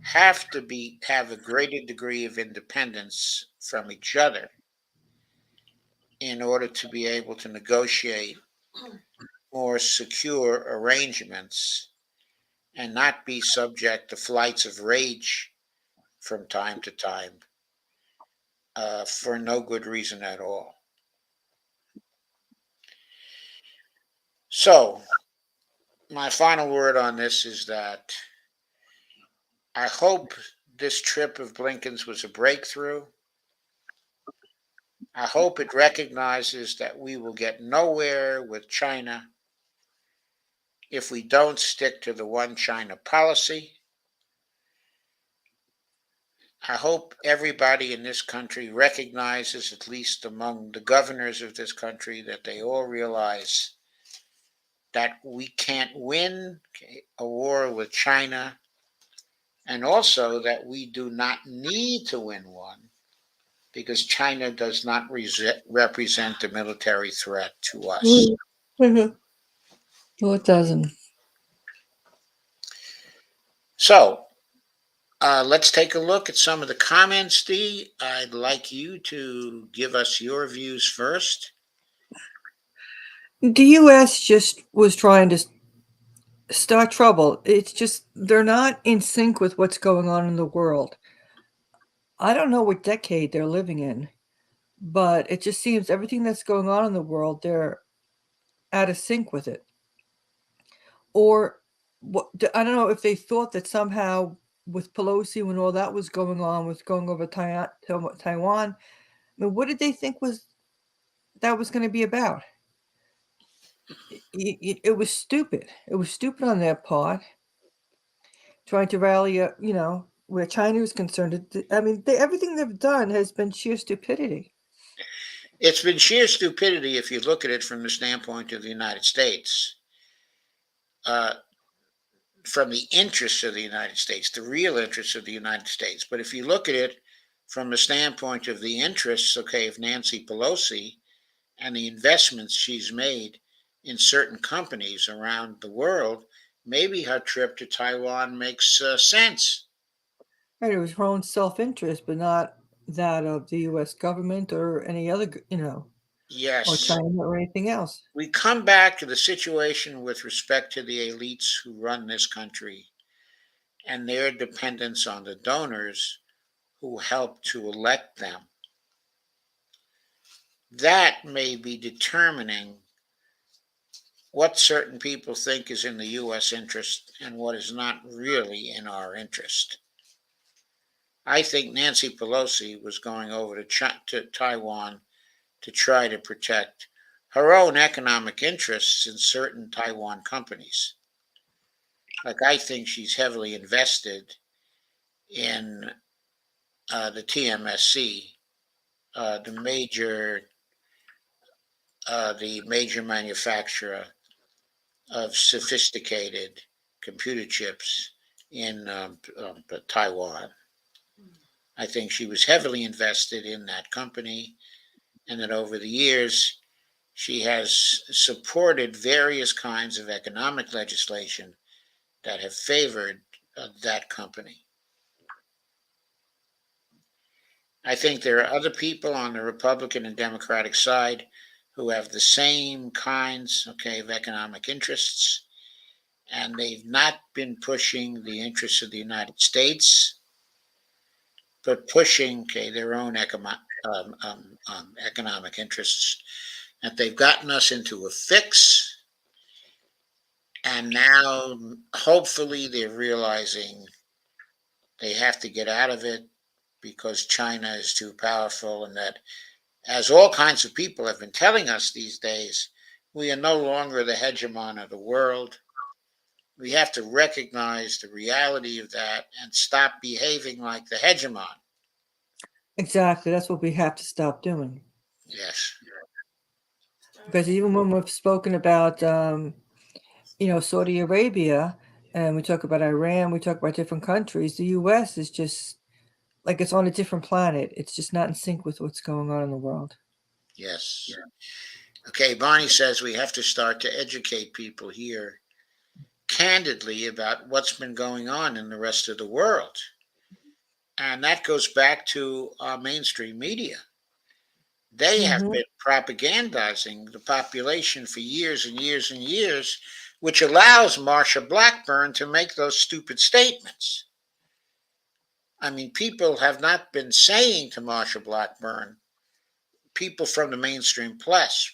have to have a greater degree of independence from each other in order to be able to negotiate more secure arrangements and not be subject to flights of rage from time to time for no good reason at all. So, my final word on this is that I hope this trip of Blinken's was a breakthrough. I hope it recognizes that we will get nowhere with China if we don't stick to the one China policy. I hope everybody in this country recognizes, at least among the governors of this country, that they all realize that we can't win a war with China and also that we do not need to win one because China does not represent a military threat to us. Mhm. No, it doesn't. So let's take a look at some of the comments, Dee. I'd like you to give us your views first. The U.S. just was trying to start trouble. It's just they're not in sync with what's going on in the world. I don't know what decade they're living in, but it just seems everything that's going on in the world, they're out of sync with it. Or what? I don't know if they thought that somehow with Pelosi, when all that was going on, with going over Taiwan. I mean, what did they think was going to be about? It was stupid. It was stupid on their part, trying to rally up, where China is concerned. I mean, everything they've done has been sheer stupidity. It's been sheer stupidity if you look at it from the standpoint of the United States, uh, from the interests of the United States, the real interests of the United States. But if you look at it from the standpoint of the interests, okay, of Nancy Pelosi and the investments she's made in certain companies around the world, maybe her trip to Taiwan makes sense. Right, it was her own self-interest, but not that of the U.S. government or any other, or Yes. China or anything else. We come back to the situation with respect to the elites who run this country and their dependence on the donors who help to elect them. That may be determining what certain people think is in the U.S. interest and what is not really in our interest. I think Nancy Pelosi was going over to Taiwan to try to protect her own economic interests in certain Taiwan companies. Like, I think she's heavily invested in the TMSC, the major manufacturer of sophisticated computer chips in Taiwan. I think she was heavily invested in that company, and that over the years, she has supported various kinds of economic legislation that have favored that company. I think there are other people on the Republican and Democratic side who have the same kinds, okay, of economic interests, and they've not been pushing the interests of the United States, but pushing, okay, their own economic interests. And they've gotten us into a fix, and now hopefully they're realizing they have to get out of it because China is too powerful, and that, as all kinds of people have been telling us these days, we are no longer the hegemon of the world. We have to recognize the reality of that and stop behaving like the hegemon. Exactly, that's what we have to stop doing. Yes. Because even when we've spoken about, Saudi Arabia, and we talk about Iran, we talk about different countries, the U.S. is just like it's on a different planet. It's just not in sync with what's going on in the world. Yes. Okay, Bonnie says we have to start to educate people here candidly about what's been going on in the rest of the world. And that goes back to our mainstream media. They have Mhm. been propagandizing the population for years and years and years, which allows Marsha Blackburn to make those stupid statements. I mean, people have not been saying to Marsha Blackburn, people from the mainstream press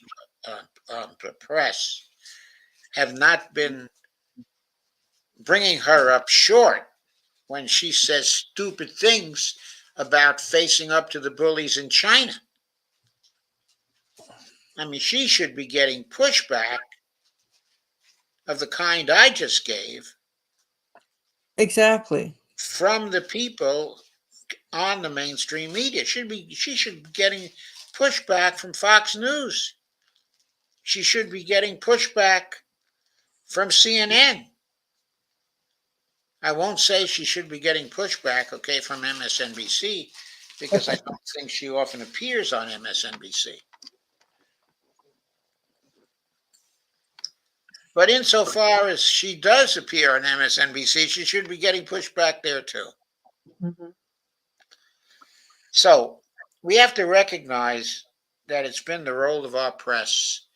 have not been bringing her up short when she says stupid things about facing up to the bullies in China. I mean, she should be getting pushback of the kind I just gave Exactly. from the people on the mainstream media. She should be getting pushback from Fox News. She should be getting pushback from CNN. I won't say she should be getting pushback, okay, from MSNBC, because I don't think she often appears on MSNBC. But insofar as she does appear on MSNBC, she should be getting pushback there too. Mhm. So we have to recognize that it's been the role of our press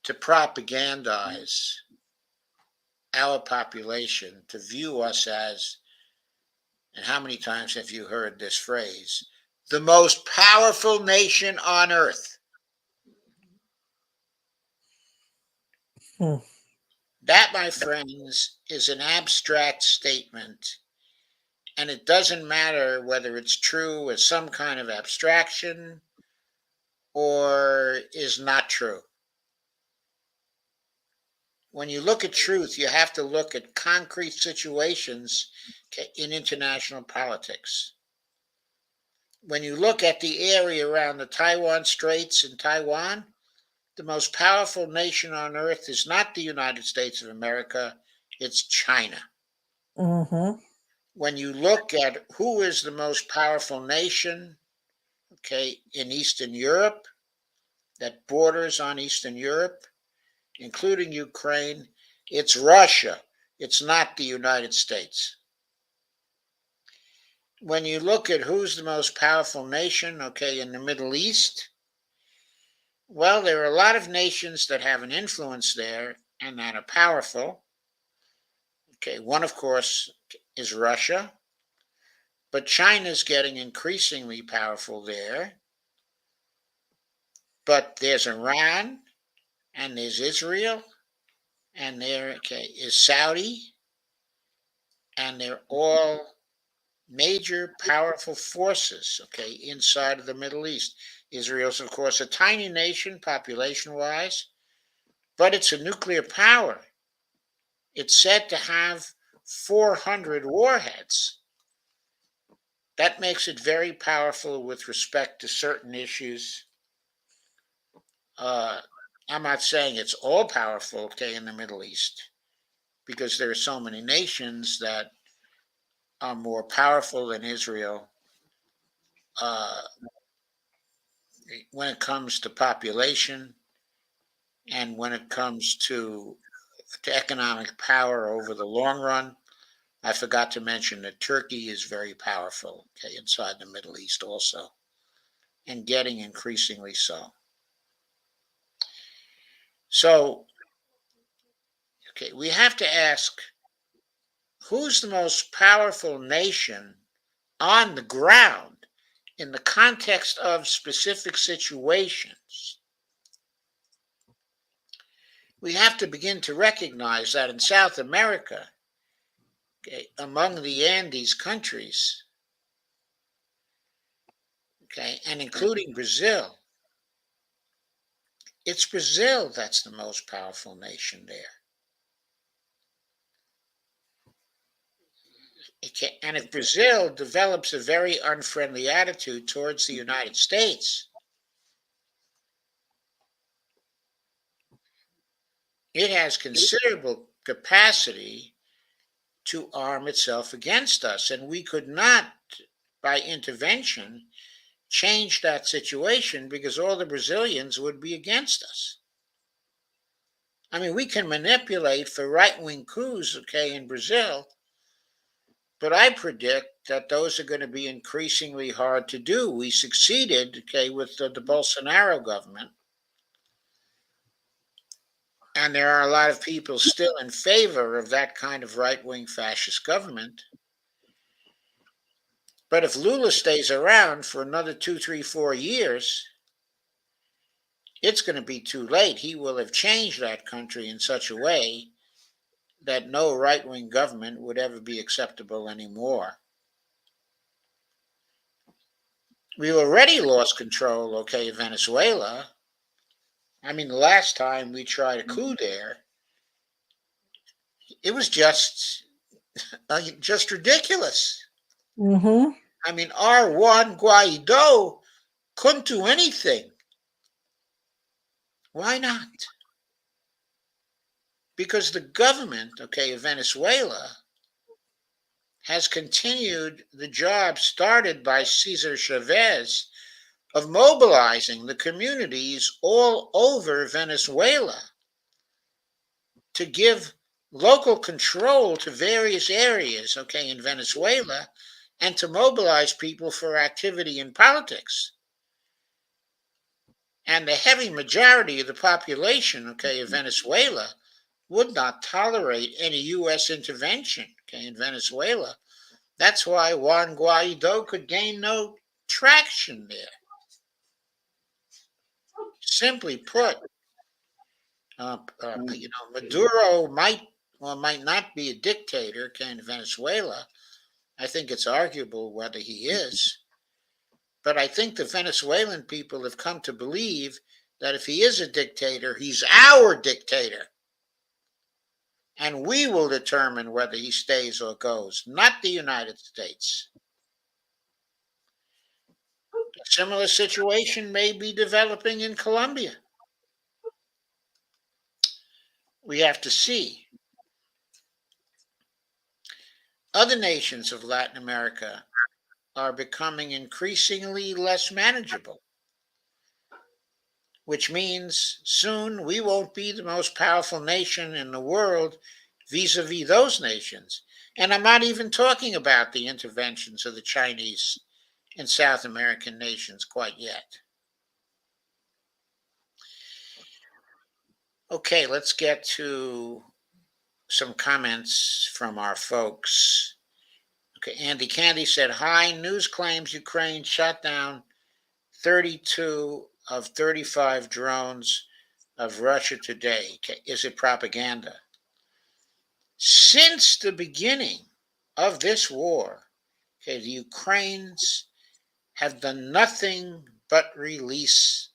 to propagandize our population, to view us as, and how many times have you heard this phrase, the most powerful nation on earth? Hmm. That, my friends, is an abstract statement, and it doesn't matter whether it's true as some kind of abstraction or is not true. When you look at truth, you have to look at concrete situations in international politics. When you look at the area around the Taiwan Straits in Taiwan, the most powerful nation on earth is not the United States of America, it's China. Mhm. When you look at who is the most powerful nation, okay, in Eastern Europe, that borders on Eastern Europe, including Ukraine, it's Russia. It's not the United States. When you look at who's the most powerful nation, okay, in the Middle East, well, there are a lot of nations that have an influence there and that are powerful. Okay, one, of course, is Russia, but China's getting increasingly powerful there. But there's Iran, and there's Israel, and there, okay, is Saudi, and they're all major powerful forces, okay, inside of the Middle East. Israel's, of course, a tiny nation population wise, but it's a nuclear power. It's said to have 400 warheads. That makes it very powerful with respect to certain issues. Uh, I'm not saying it's all powerful, okay, in the Middle East, because there are so many nations that are more powerful than Israel uh, when it comes to population and when it comes to economic power over the long run. I forgot to mention that Turkey is very powerful, okay, inside the Middle East also, and getting increasingly so. So, okay, we have to ask, who's the most powerful nation on the ground in the context of specific situations? We have to begin to recognize that in South America, okay, among the Andes countries, okay, and including Brazil, it's Brazil that's the most powerful nation there. And if Brazil develops a very unfriendly attitude towards the United States, it has considerable capacity to arm itself against us. And we could not, by intervention, change that situation because all the Brazilians would be against us. I mean, we can manipulate for right wing coups, okay, in Brazil, but I predict that those are going to be increasingly hard to do. We succeeded, okay, with the Bolsonaro government. And there are a lot of people still in favor of that kind of right wing fascist government. But if Lula stays around for another 2, 3, 4 years, it's going to be too late. He will have changed that country in such a way that no right wing government would ever be acceptable anymore. We already lost control, okay, of Venezuela. I mean, the last time we tried a coup there, it was just ridiculous. Mhm. I mean, our Juan Guaido couldn't do anything. Why not? Because the government, okay, of Venezuela has continued the job started by Cesar Chavez of mobilizing the communities all over Venezuela to give local control to various areas, okay, in Venezuela, and to mobilize people for activity in politics. And the heavy majority of the population, okay, of Venezuela would not tolerate any U.S. intervention, okay, in Venezuela. That's why Juan Guaido could gain no traction there. Simply put, Maduro might or might not be a dictator, okay, in Venezuela. I think it's arguable whether he is. But I think the Venezuelan people have come to believe that if he is a dictator, he's our dictator. And we will determine whether he stays or goes, not the United States. A similar situation may be developing in Colombia. We have to see. Other nations of Latin America are becoming increasingly less manageable, which means soon we won't be the most powerful nation in the world vis-a-vis those nations. And I'm not even talking about the interventions of the Chinese in South American nations quite yet. Okay, let's get to some comments from our folks. Okay, Andy Candy said, hi, news claims Ukraine shot down 32 of 35 drones of Russia today. Okay, is it propaganda? Since the beginning of this war, okay, the Ukrainians have done nothing but release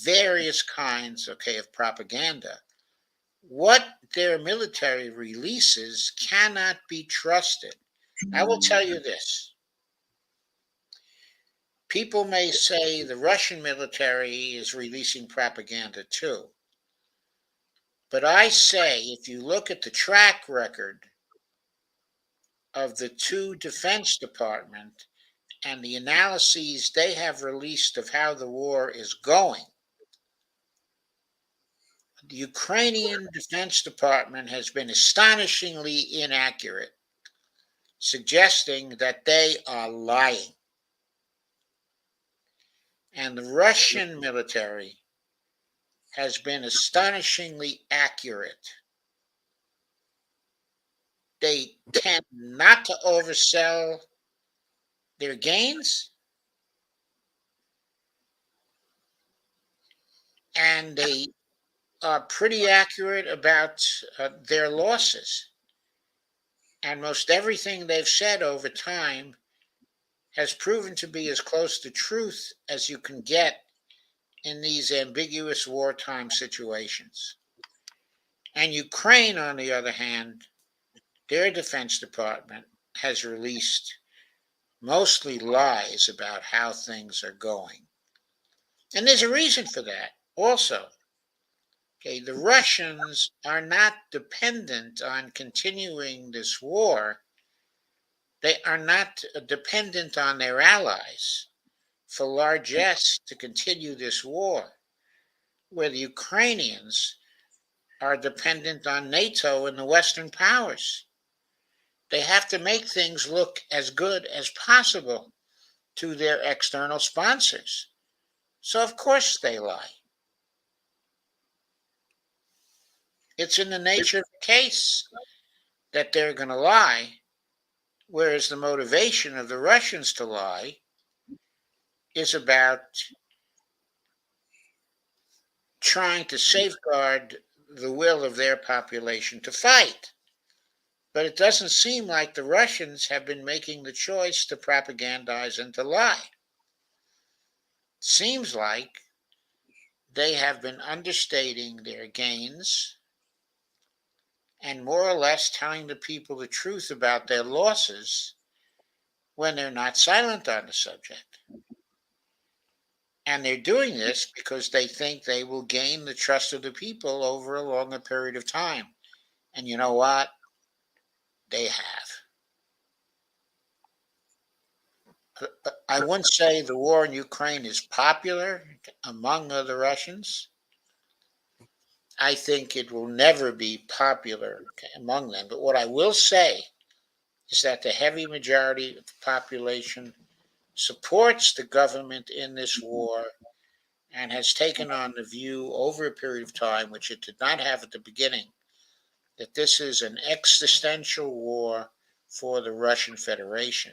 various kinds, okay, of propaganda. What their military releases cannot be trusted. I will tell you this. People may say the Russian military is releasing propaganda too. But I say, if you look at the track record of the two Defense Department and the analyses they have released of how the war is going, the Ukrainian Defense Department has been astonishingly inaccurate, suggesting that they are lying. And the Russian military has been astonishingly accurate. They tend not to oversell their gains, and they are pretty accurate about their losses. And most everything they've said over time has proven to be as close to truth as you can get in these ambiguous wartime situations. And Ukraine, on the other hand, their Defense Department has released mostly lies about how things are going. And there's a reason for that also. Okay, the Russians are not dependent on continuing this war. They are not dependent on their allies for largesse to continue this war, where the Ukrainians are dependent on NATO and the Western powers. They have to make things look as good as possible to their external sponsors. So, of course, they lie. It's in the nature of the case that they're going to lie, whereas the motivation of the Russians to lie is about trying to safeguard the will of their population to fight. But it doesn't seem like the Russians have been making the choice to propagandize and to lie. It seems like they have been understating their gains and more or less telling the people the truth about their losses when they're not silent on the subject. And they're doing this because they think they will gain the trust of the people over a longer period of time. And you know what? They have. I wouldn't say the war in Ukraine is popular among the Russians. I think it will never be popular among them. But what I will say is that the heavy majority of the population supports the government in this war and has taken on the view over a period of time, which it did not have at the beginning, that this is an existential war for the Russian Federation.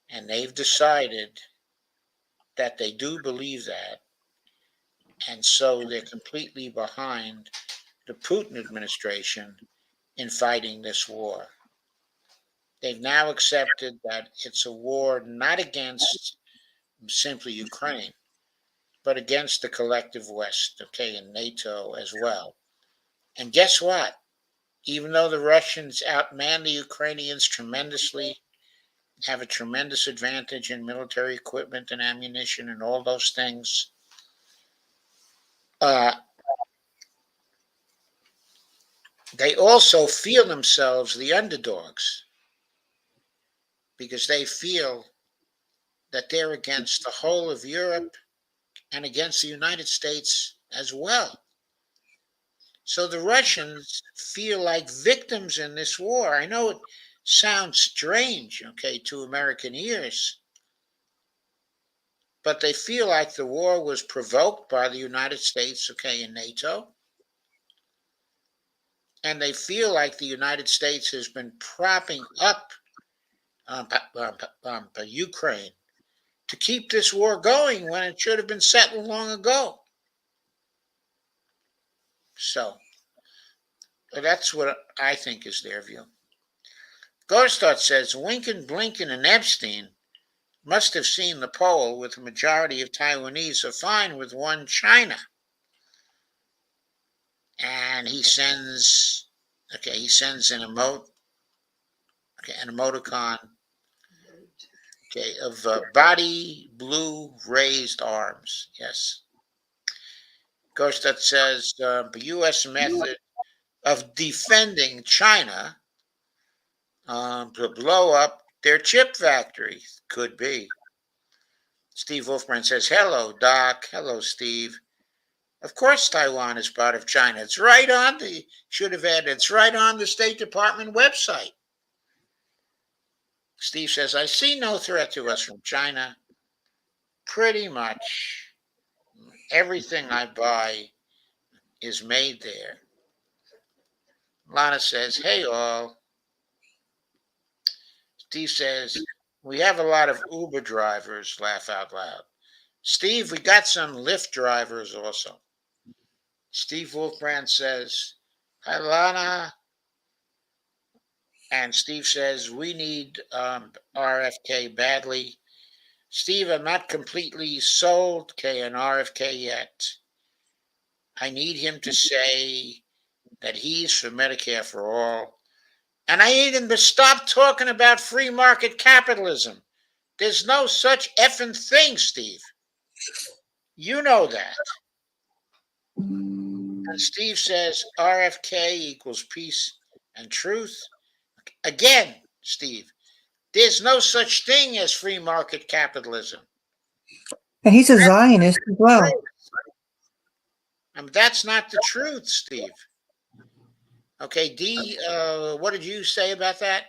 And they've decided that they do believe that. And so they're completely behind the Putin administration in fighting this war. They've now accepted that it's a war not against simply Ukraine, but against the collective West, okay, and NATO as well. And guess what? Even though the Russians outman the Ukrainians tremendously, have a tremendous advantage in military equipment and ammunition and all those things, they also feel themselves the underdogs because they feel that they're against the whole of Europe and against the United States as well. So the Russians feel like victims in this war. I know it sounds strange, okay, to American ears, but they feel like the war was provoked by the United States, okay, and NATO. And they feel like the United States has been propping up Ukraine to keep this war going when it should have been settled long ago. So that's what I think is their view. Gorstad says Lincoln, Blinken, and Epstein must have seen the poll with the majority of Taiwanese are fine with one China. And he sends an emoticon, of body blue raised arms. Yes. Gorstad says the U.S. method of defending China to blow up their chip factory could be. Steve Wolfbrand says, hello, Doc. Hello, Steve. Of course, Taiwan is part of China. It's right on it's right on the State Department website. Steve says, I see no threat to us from China. Pretty much everything I buy is made there. Lana says, hey, all. Steve says, we have a lot of Uber drivers, laugh out loud. Steve, we got some Lyft drivers also. Steve Wolfbrand says, hi, Lana. And Steve says, we need RFK badly. Steve, I'm not completely sold on RFK yet. I need him to say that he's for Medicare for all. And I need him to stop talking about free market capitalism. There's no such effing thing, Steve. You know that. And Steve says RFK equals peace and truth. Again, Steve, there's no such thing as free market capitalism. And he's a Zionist as well. That's not the truth, Steve. Okay, Dee, what did you say about that?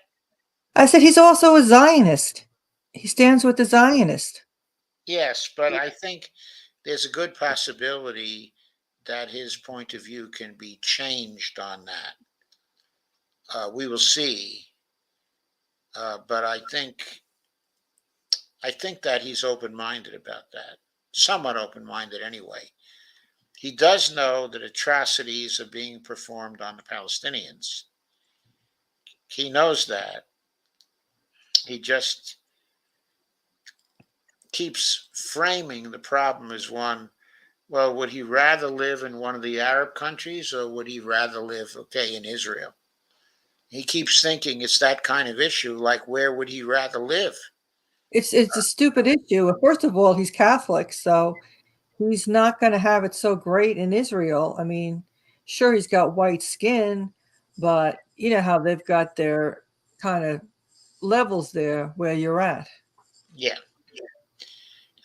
I said he's also a Zionist. He stands with the Zionist. Yes, but I think there's a good possibility that his point of view can be changed on that. We will see. But I think that he's open-minded about that. Somewhat open-minded anyway. He does know that atrocities are being performed on the Palestinians. He knows that. He just keeps framing the problem as one, well, would he rather live in one of the Arab countries or would he rather live, in Israel? He keeps thinking it's that kind of issue, like where would he rather live? It's a stupid issue. First of all, he's Catholic, so he's not going to have it so great in Israel. I mean, sure, he's got white skin, but you know how they've got their kind of levels there where you're at. Yeah.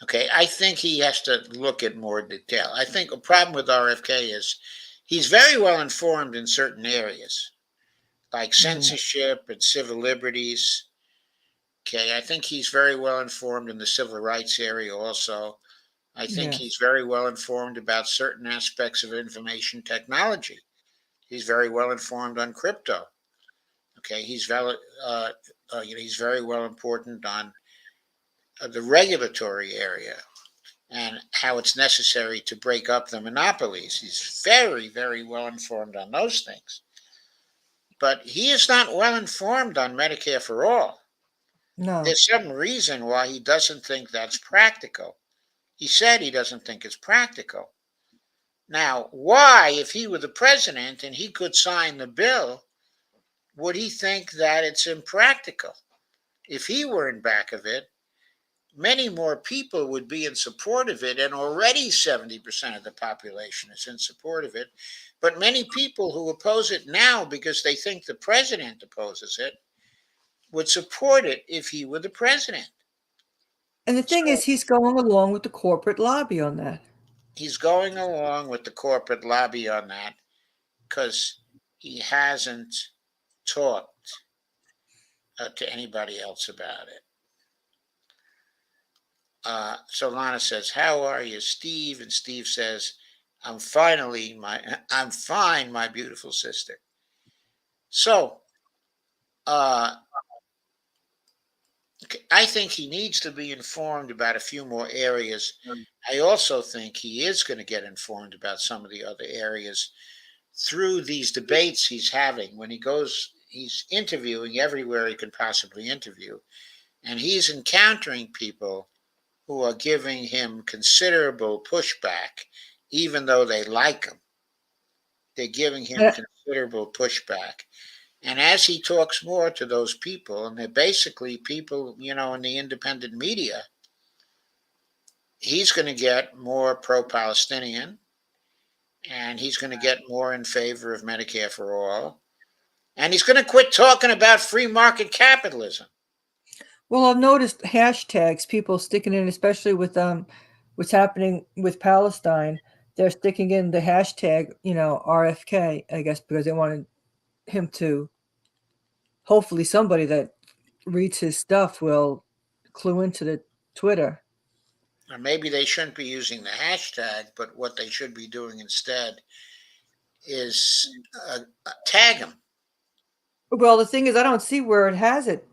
Okay. I think he has to look at more detail. I think a problem with RFK is he's very well informed in certain areas, like censorship and civil liberties. Okay. I think he's very well informed in the civil rights area also. I think Yes. he's very well informed about certain aspects of information technology. He's very well informed on crypto. Okay, he's very well important on the regulatory area and how it's necessary to break up the monopolies. He's very, very well informed on those things. But he is not well informed on Medicare for all. No. There's some reason why he doesn't think that's practical. He said he doesn't think it's practical. Now, why, if he were the president and he could sign the bill, would he think that it's impractical? If he were in back of it, many more people would be in support of it, and already 70% of the population is in support of it. But many people who oppose it now because they think the president opposes it would support it if he were the president. And the thing is, he's going along with the corporate lobby on that. He's going along with the corporate lobby on that because he hasn't talked to anybody else about it. So Lana says, "How are you, Steve?" And Steve says, I'm fine, my beautiful sister." So I think he needs to be informed about a few more areas. I also think he is going to get informed about some of the other areas through these debates he's having. When he's interviewing everywhere he can possibly interview, and he's encountering people who are giving him considerable pushback, even though they like him. They're giving him Yeah. considerable pushback. And as he talks more to those people, and they're basically people, in the independent media, he's going to get more pro-Palestinian, and he's going to get more in favor of Medicare for all, and he's going to quit talking about free market capitalism. Well, I've noticed hashtags, people sticking in, especially with what's happening with Palestine. They're sticking in the hashtag, RFK, I guess, because they wanted him to. Hopefully, somebody that reads his stuff will clue into the Twitter. Or maybe they shouldn't be using the hashtag, but what they should be doing instead is tag him. Well, the thing is, I don't see where it has it,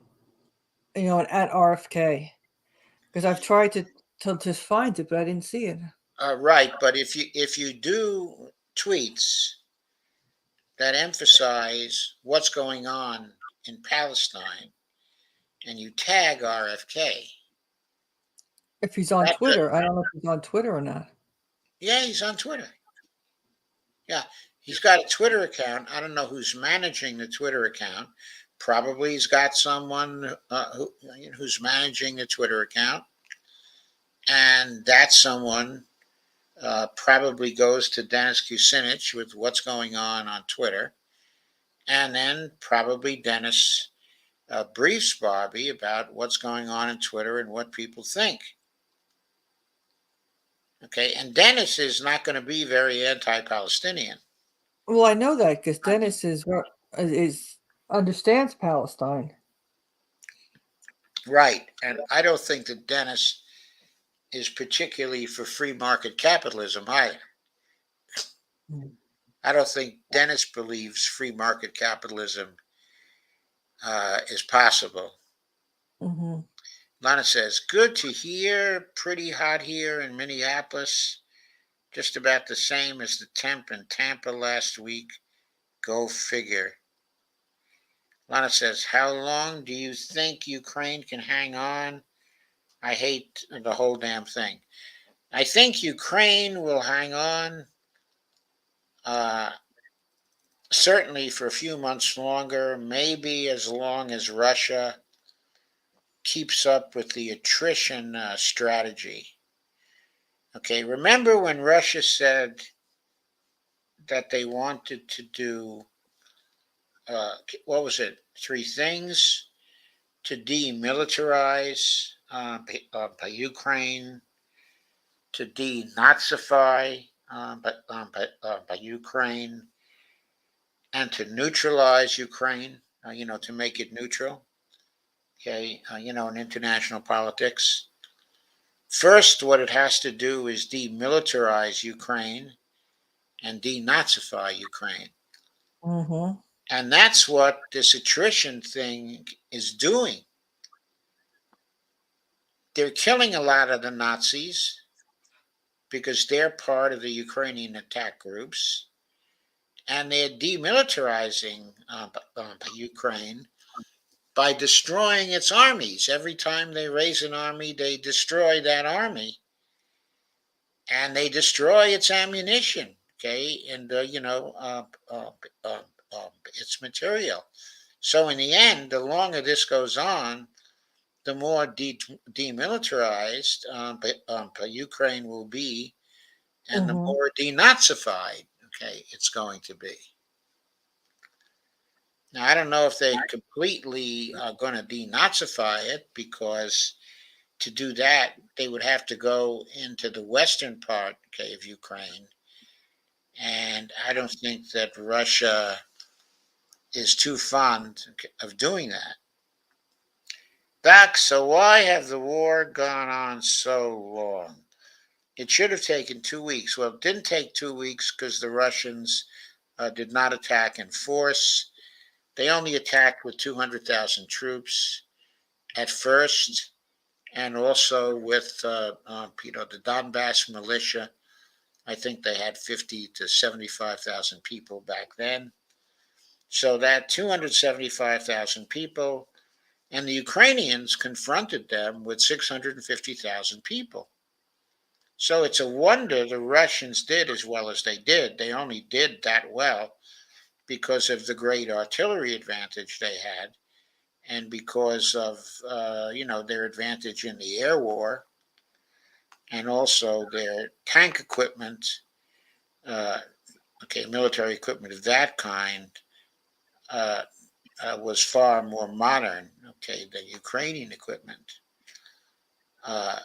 at RFK, because I've tried to just find it, but I didn't see it. Right, but if you do tweets that emphasize what's going on in Palestine and you tag RFK, If he's on that's Twitter, I don't know if he's on Twitter or not. yeah, he's on Twitter. Yeah, he's got a Twitter account. I don't know who's managing the Twitter account. Probably he's got someone who's managing the Twitter account, and that someone probably goes to Dennis Kucinich with what's going on Twitter, and then probably Dennis briefs Bobby about what's going on Twitter and what people think. Okay, and Dennis is not going to be very anti-Palestinian. Well, I know that because Dennis is understands Palestine. Right, and I don't think that Dennis is particularly for free market capitalism either. I don't think Dennis believes free market capitalism is possible. Mm-hmm. Lana says, "Good to hear. Pretty hot here in Minneapolis. Just about the same as the temp in Tampa last week. Go figure." Lana says, "How long do you think Ukraine can hang on? I hate the whole damn thing. I think Ukraine will hang on certainly for a few months longer, maybe as long as Russia keeps up with the attrition strategy." Okay, remember when Russia said that they wanted to do, what was it, 3 things to demilitarize by Ukraine, to denazify by Ukraine, and to neutralize Ukraine, to make it neutral, okay, in international politics. First, what it has to do is demilitarize Ukraine and denazify Ukraine. Mm-hmm. And that's what this attrition thing is doing. They're killing a lot of the Nazis because they're part of the Ukrainian attack groups, and they're demilitarizing Ukraine by destroying its armies. Every time they raise an army, they destroy that army, and they destroy its ammunition, okay, and its material. So in the end, the longer this goes on, the more demilitarized Ukraine will be, and the Mm-hmm. more denazified, okay, it's going to be. Now, I don't know if they completely are going to denazify it, because to do that, they would have to go into the western part, okay, of Ukraine. And I don't think that Russia is too fond of doing that. Doc, so why have the war gone on so long? It should have taken 2 weeks. Well, it didn't take 2 weeks because the Russians did not attack in force. They only attacked with 200,000 troops at first, and also with the Donbass militia. I think they had 50 to 75,000 people back then. So that 275,000 people, and the Ukrainians confronted them with 650,000 people. So it's a wonder the Russians did as well as they did. They only did that well because of the great artillery advantage they had, and because of their advantage in the air war, and also their tank equipment, military equipment of that kind, uh, was far more modern, than Ukrainian equipment. Uh,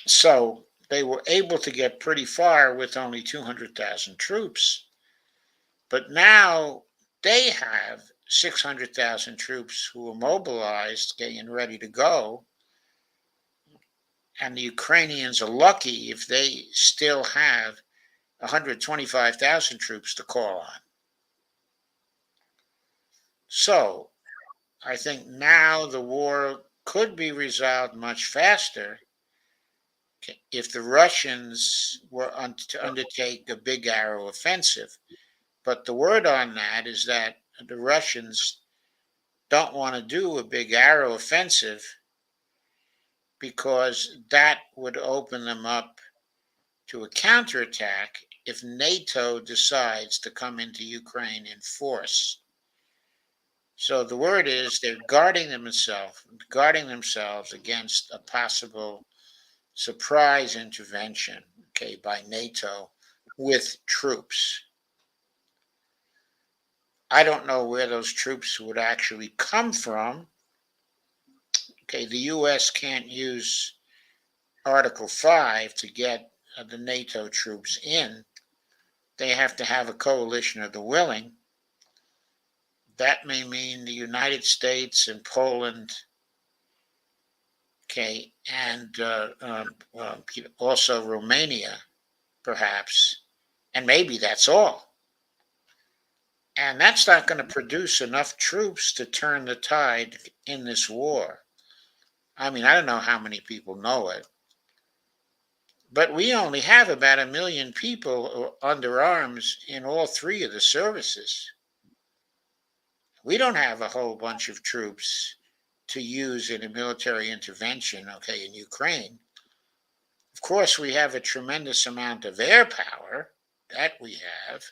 so they were able to get pretty far with only 200,000 troops. But now they have 600,000 troops who are mobilized, and ready to go. And the Ukrainians are lucky if they still have 125,000 troops to call on. So I think now the war could be resolved much faster if the Russians were to undertake a big arrow offensive. But the word on that is that the Russians don't want to do a big arrow offensive, because that would open them up to a counterattack if NATO decides to come into Ukraine in force. So the word is they're guarding themselves against a possible surprise intervention, by NATO with troops. I don't know where those troops would actually come from. The U.S. can't use Article 5 to get the NATO troops in. They have to have a coalition of the willing. That may mean the United States and Poland, and also Romania, perhaps, and maybe that's all. And that's not going to produce enough troops to turn the tide in this war. I mean, I don't know how many people know it, but we only have about 1 million people under arms in all three of the services. We don't have a whole bunch of troops to use in a military intervention, in Ukraine. Of course, we have a tremendous amount of air power, that we have,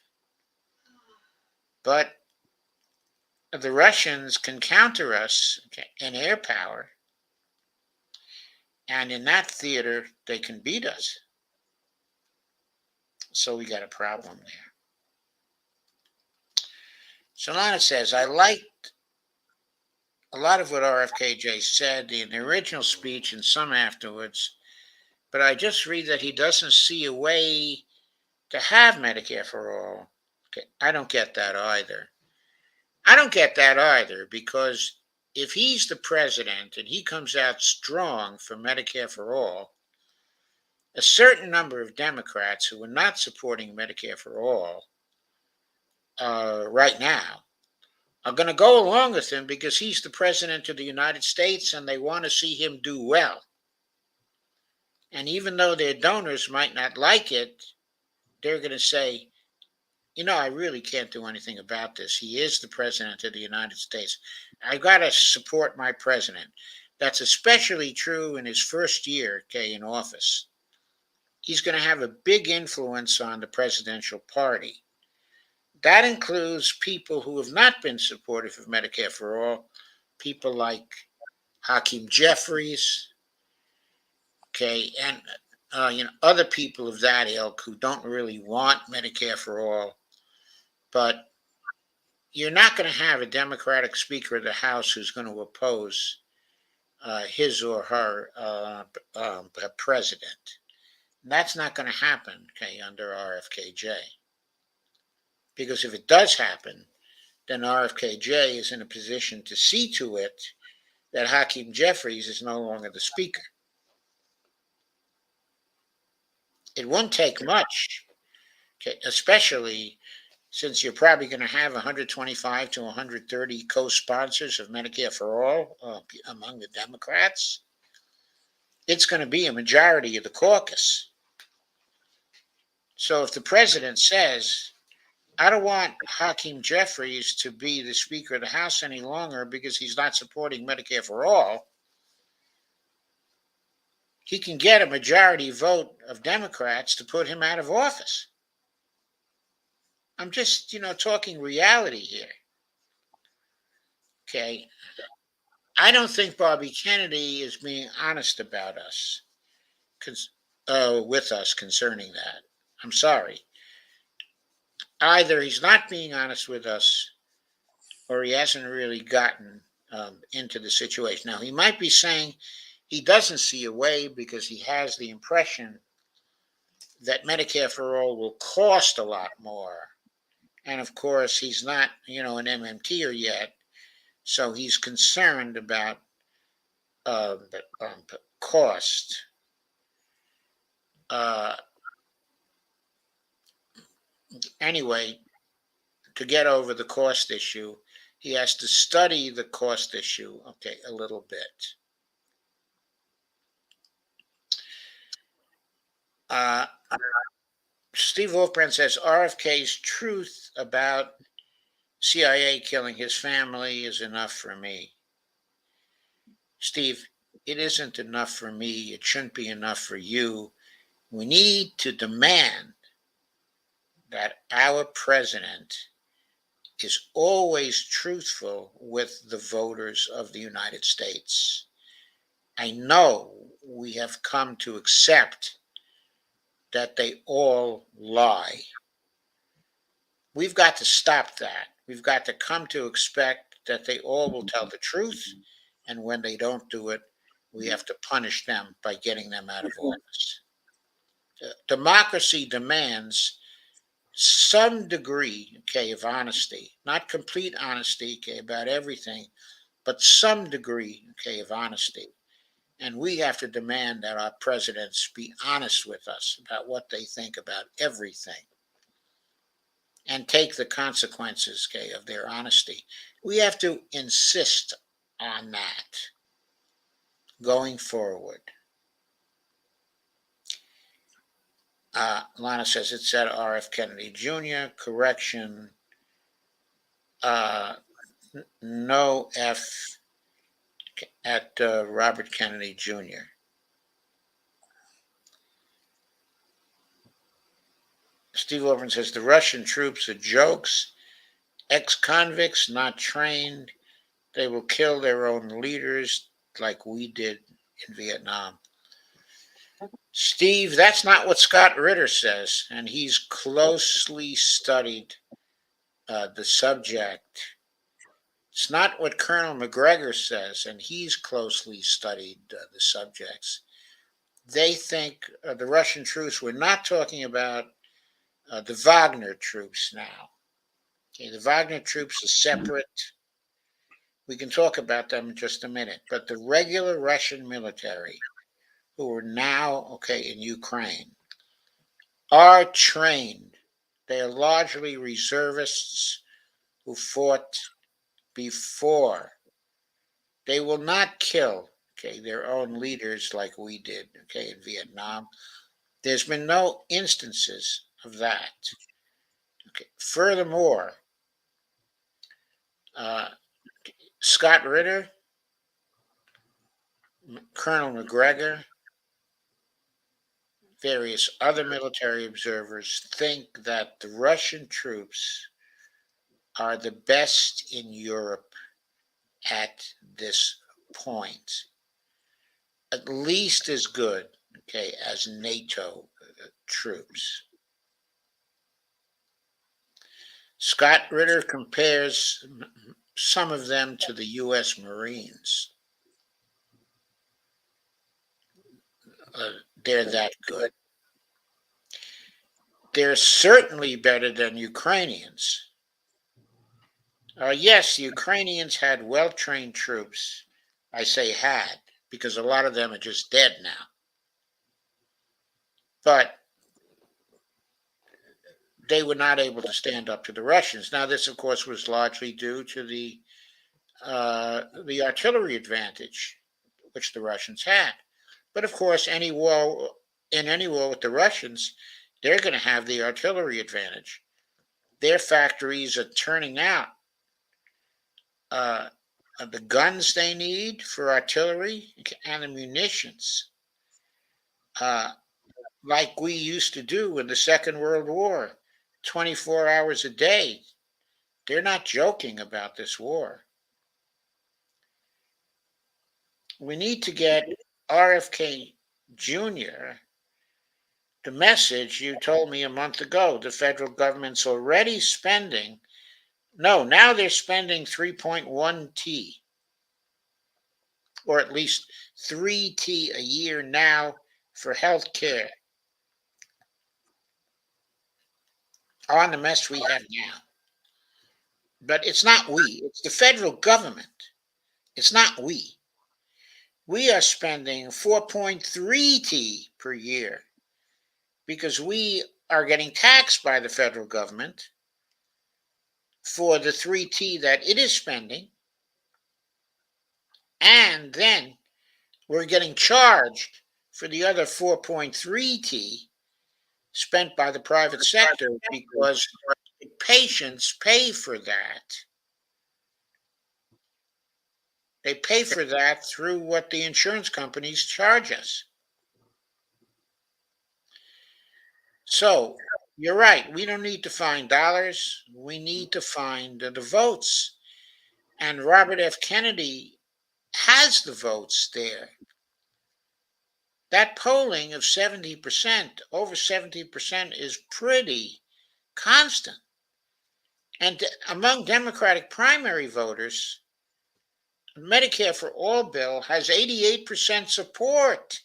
but the Russians can counter us in air power, and in that theater, they can beat us. So we got a problem there. Solana says, I liked a lot of what RFKJ said in the original speech and some afterwards, but I just read that he doesn't see a way to have Medicare for all. Okay, I don't get that either. I don't get that either because if he's the president and he comes out strong for Medicare for all, a certain number of Democrats who are not supporting Medicare for all right now are going to go along with him because he's the president of the United States and they want to see him do well. And even though their donors might not like it, they're going to say, you know, I really can't do anything about this. He is the president of the United States. I've got to support my president. That's especially true in his first year, okay, in office. He's going to have a big influence on the presidential party. That includes people who have not been supportive of Medicare for all, people like Hakeem Jeffries, okay, and other people of that ilk who don't really want Medicare for all. But you're not going to have a Democratic Speaker of the House who's going to oppose his or her president. And that's not going to happen, okay, under RFKJ. Because if it does happen, then RFKJ is in a position to see to it that Hakeem Jeffries is no longer the Speaker. It won't take much, okay, especially since you're probably going to have 125 to 130 co-sponsors of Medicare for All among the Democrats. It's going to be a majority of the caucus. So if the president says, I don't want Hakeem Jeffries to be the Speaker of the House any longer because he's not supporting Medicare for All, he can get a majority vote of Democrats to put him out of office. I'm just, talking reality here. Okay. I don't think Bobby Kennedy is being honest about us, with us concerning that. I'm sorry. Either he's not being honest with us or he hasn't really gotten into the situation. Now, he might be saying he doesn't see a way because he has the impression that Medicare for All will cost a lot more. And of course, he's not, an MMTer yet. So he's concerned about the cost. Anyway, to get over the cost issue, he has to study the cost issue, okay, a little bit. Steve Wolfbrand says RFK's truth about CIA killing his family is enough for me. Steve, it isn't enough for me. It shouldn't be enough for you. We need to demand that our president is always truthful with the voters of the United States. I know we have come to accept that they all lie. We've got to stop that. We've got to come to expect that they all will tell the truth, and when they don't do it, we have to punish them by getting them out of office. Democracy demands some degree, okay, of honesty, not complete honesty, okay, about everything, but some degree, okay, of honesty. And we have to demand that our presidents be honest with us about what they think about everything and take the consequences, okay, of their honesty. We have to insist on that going forward. Lana says it said R.F. Kennedy Jr. Correction. No F at Robert Kennedy Jr. Steve Overton says the Russian troops are jokes, ex-convicts not trained. They will kill their own leaders like we did in Vietnam. Steve, that's not what Scott Ritter says, and he's closely studied the subject. It's not what Colonel McGregor says, and he's closely studied the subjects. They think the Russian troops, we're not talking about the Wagner troops now. Okay, the Wagner troops are separate. We can talk about them in just a minute. But the regular Russian military, who are now, in Ukraine, are trained. They are largely reservists who fought before. They will not kill, their own leaders like we did, in Vietnam. There's been no instances of that. Furthermore, Scott Ritter, Colonel McGregor, various other military observers think that the Russian troops are the best in Europe at this point, at least as good, as NATO troops. Scott Ritter compares some of them to the U.S. Marines. They're that good. They're certainly better than Ukrainians. Yes, the Ukrainians had well-trained troops. I say had, because a lot of them are just dead now. But they were not able to stand up to the Russians. Now, this, of course, was largely due to the artillery advantage, which the Russians had. But of course, in any war with the Russians, they're going to have the artillery advantage. Their factories are turning out the guns they need for artillery and the munitions, like we used to do in the Second World War, 24 hours a day. They're not joking about this war. We need to get RFK Jr. the message you told me a month ago. The federal government's already spending, now they're spending 3.1 T, or at least 3 T a year now for health care on the mess we have now. But it's not we, it's the federal government. It's not we. We are spending 4.3 T per year because we are getting taxed by the federal government for the 3 T that it is spending. And then we're getting charged for the other 4.3 T spent by the private sector because the patients pay for that. They pay for that through what the insurance companies charge us. So you're right. We don't need to find dollars. We need to find the votes. And Robert F. Kennedy has the votes there. That polling of 70%, over 70%, is pretty constant. And among Democratic primary voters, Medicare for All bill has 88% support.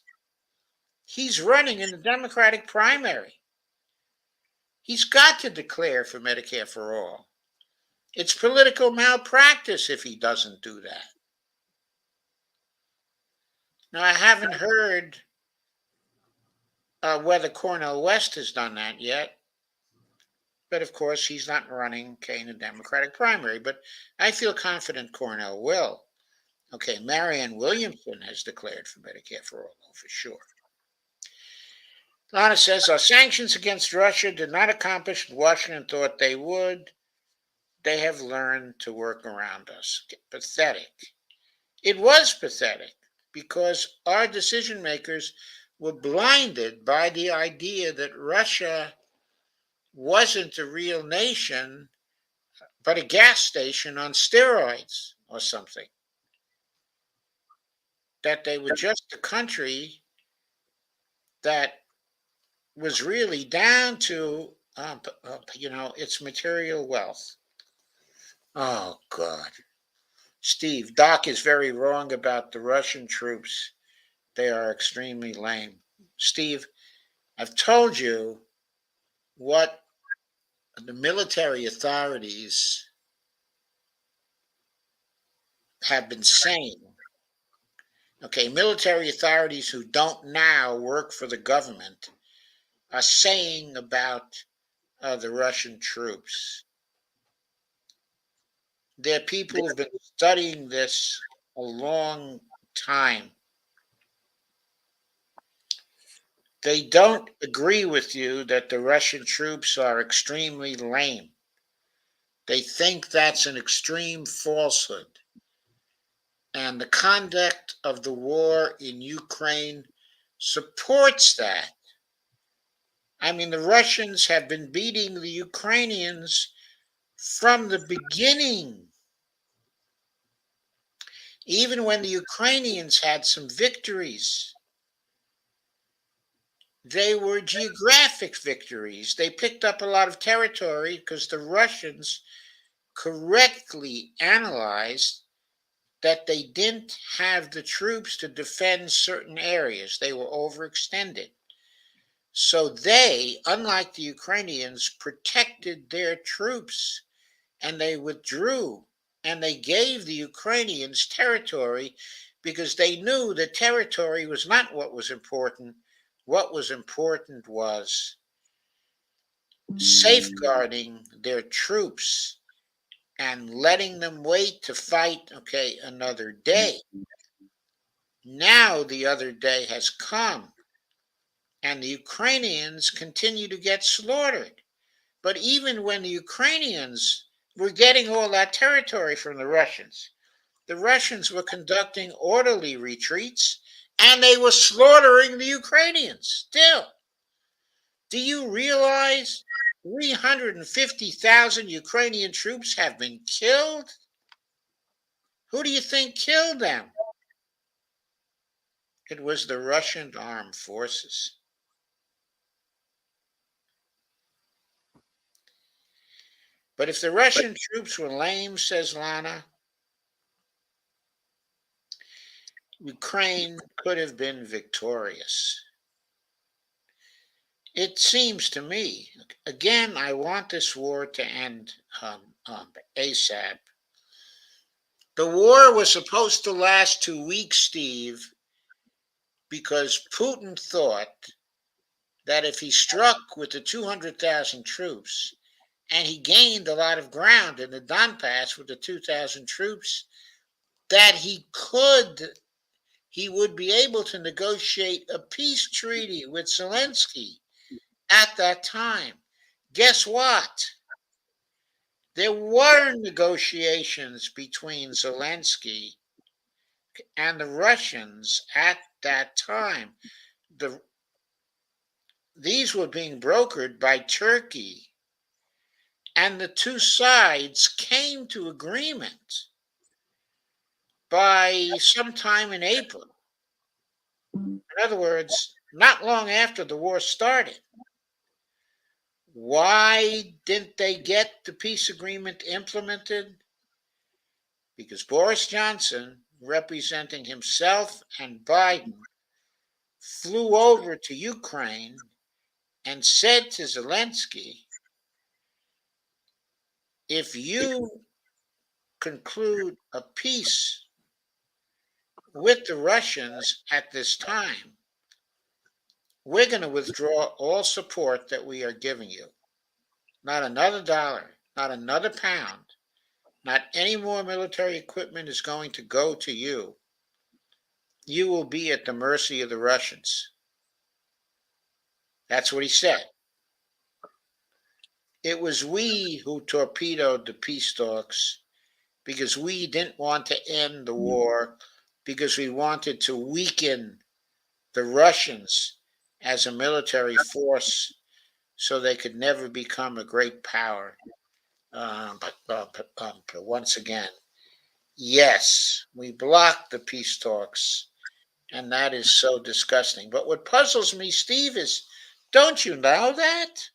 He's running in the Democratic primary. He's got to declare for Medicare for All. It's political malpractice if he doesn't do that. Now, I haven't heard whether Cornel West has done that yet. But of course, he's not running in the Democratic primary. But I feel confident Cornel will. Marianne Williamson has declared for Medicare for All, for sure. Lana says, our sanctions against Russia did not accomplish what Washington thought they would. They have learned to work around us. Pathetic. It was pathetic because our decision makers were blinded by the idea that Russia wasn't a real nation, but a gas station on steroids or something. That they were just a country that was really down to, its material wealth. Oh, God. Steve, Doc is very wrong about the Russian troops. They are extremely lame. Steve, I've told you what the military authorities have been saying. Okay, military authorities who don't now work for the government are saying about the Russian troops. They're people who've been studying this a long time. They don't agree with you that the Russian troops are extremely lame. They think that's an extreme falsehood. And the conduct of the war in Ukraine supports that. I mean, the Russians have been beating the Ukrainians from the beginning. Even when the Ukrainians had some victories, they were geographic victories. They picked up a lot of territory because the Russians correctly analyzed that they didn't have the troops to defend certain areas. They were overextended. So they, unlike the Ukrainians, protected their troops and they withdrew and they gave the Ukrainians territory because they knew that territory was not what was important. What was important was safeguarding their troops and letting them wait to fight, okay, another day. Now the other day has come and the Ukrainians continue to get slaughtered. But even when the Ukrainians were getting all that territory from the Russians were conducting orderly retreats and they were slaughtering the Ukrainians still. Do you realize 350,000 Ukrainian troops have been killed? Who do you think killed them? It was the Russian armed forces. But if the Russian troops were lame, says Lana, Ukraine could have been victorious. It seems to me, again, I want this war to end ASAP. The war was supposed to last 2 weeks, Steve, because Putin thought that if he struck with the 200,000 troops and he gained a lot of ground in the Donbass with the 2,000 troops, that he would be able to negotiate a peace treaty with Zelensky at that time. Guess what? There were negotiations between Zelensky and the Russians at that time. These were being brokered by Turkey, and the two sides came to agreement by sometime in April. In other words, not long after the war started. Why didn't they get the peace agreement implemented? Because Boris Johnson, representing himself and Biden, flew over to Ukraine and said to Zelensky, if you conclude a peace with the Russians at this time, we're going to withdraw all support that we are giving you. Not another dollar, not another pound, not any more military equipment is going to go to you. You will be at the mercy of the Russians. That's what he said. It was we who torpedoed the peace talks because we didn't want to end the war, because we wanted to weaken the Russians as a military force so they could never become a great power. But once again, yes, we blocked the peace talks, and that is so disgusting. But what puzzles me, Steve, is don't you know that?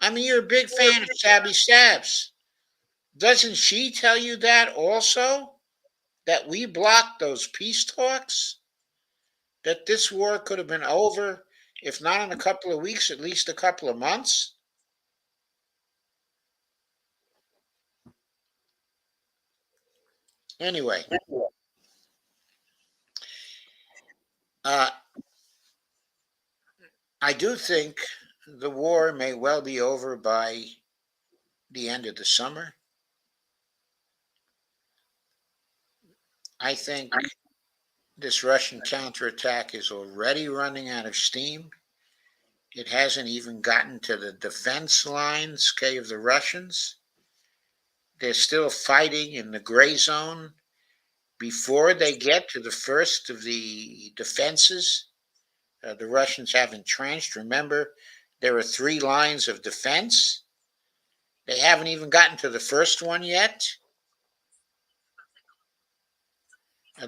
I mean, you're a big fan of Stabby Stabs. Doesn't she tell you that also? That we blocked those peace talks? That this war could have been over, if not in a couple of weeks, at least a couple of months? Anyway, uh, I do think the war may well be over by the end of the summer. I think this Russian counterattack is already running out of steam. It hasn't even gotten to the defense lines, okay, of the Russians. They're still fighting in the gray zone before they get to the first of the defenses. The Russians have entrenched. Remember, there are 3 lines of defense. They haven't even gotten to the first one yet.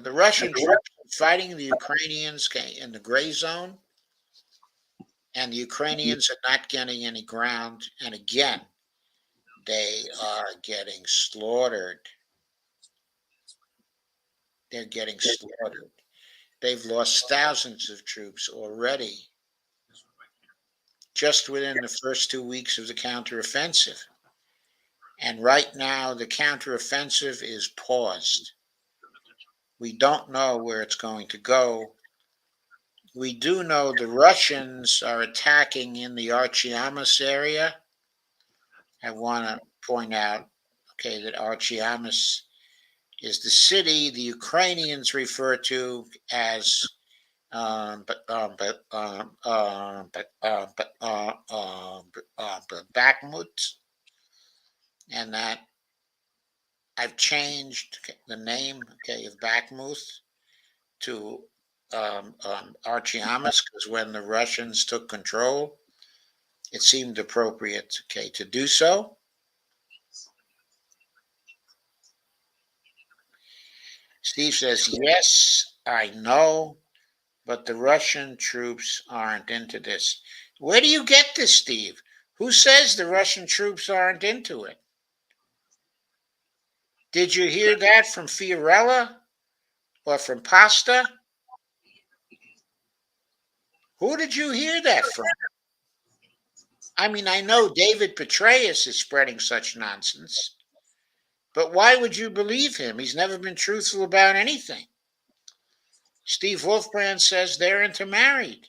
The Russian troops are fighting the Ukrainians in the gray zone, and the Ukrainians are not getting any ground. And again, they are getting slaughtered. They're getting slaughtered. They've lost thousands of troops already, just within the first 2 weeks of the counteroffensive. And right now, the counteroffensive is paused. We don't know where it's going to go. We do know the Russians are attacking in the Archiamas area. I want to point out, okay, that Archiamas is the city the Ukrainians refer to as Bakhmut, and that I've changed the name, okay, of Bakhmut to Archiamas, because when the Russians took control, it seemed appropriate, okay, to do so. Steve says, yes, I know, but the Russian troops aren't into this. Where do you get this, Steve? Who says the Russian troops aren't into it? Did you hear that from Fiorella or from Pasta? Who did you hear that from? I mean, I know David Petraeus is spreading such nonsense, but why would you believe him? He's never been truthful about anything. Steve Wolfbrand says they're intermarried.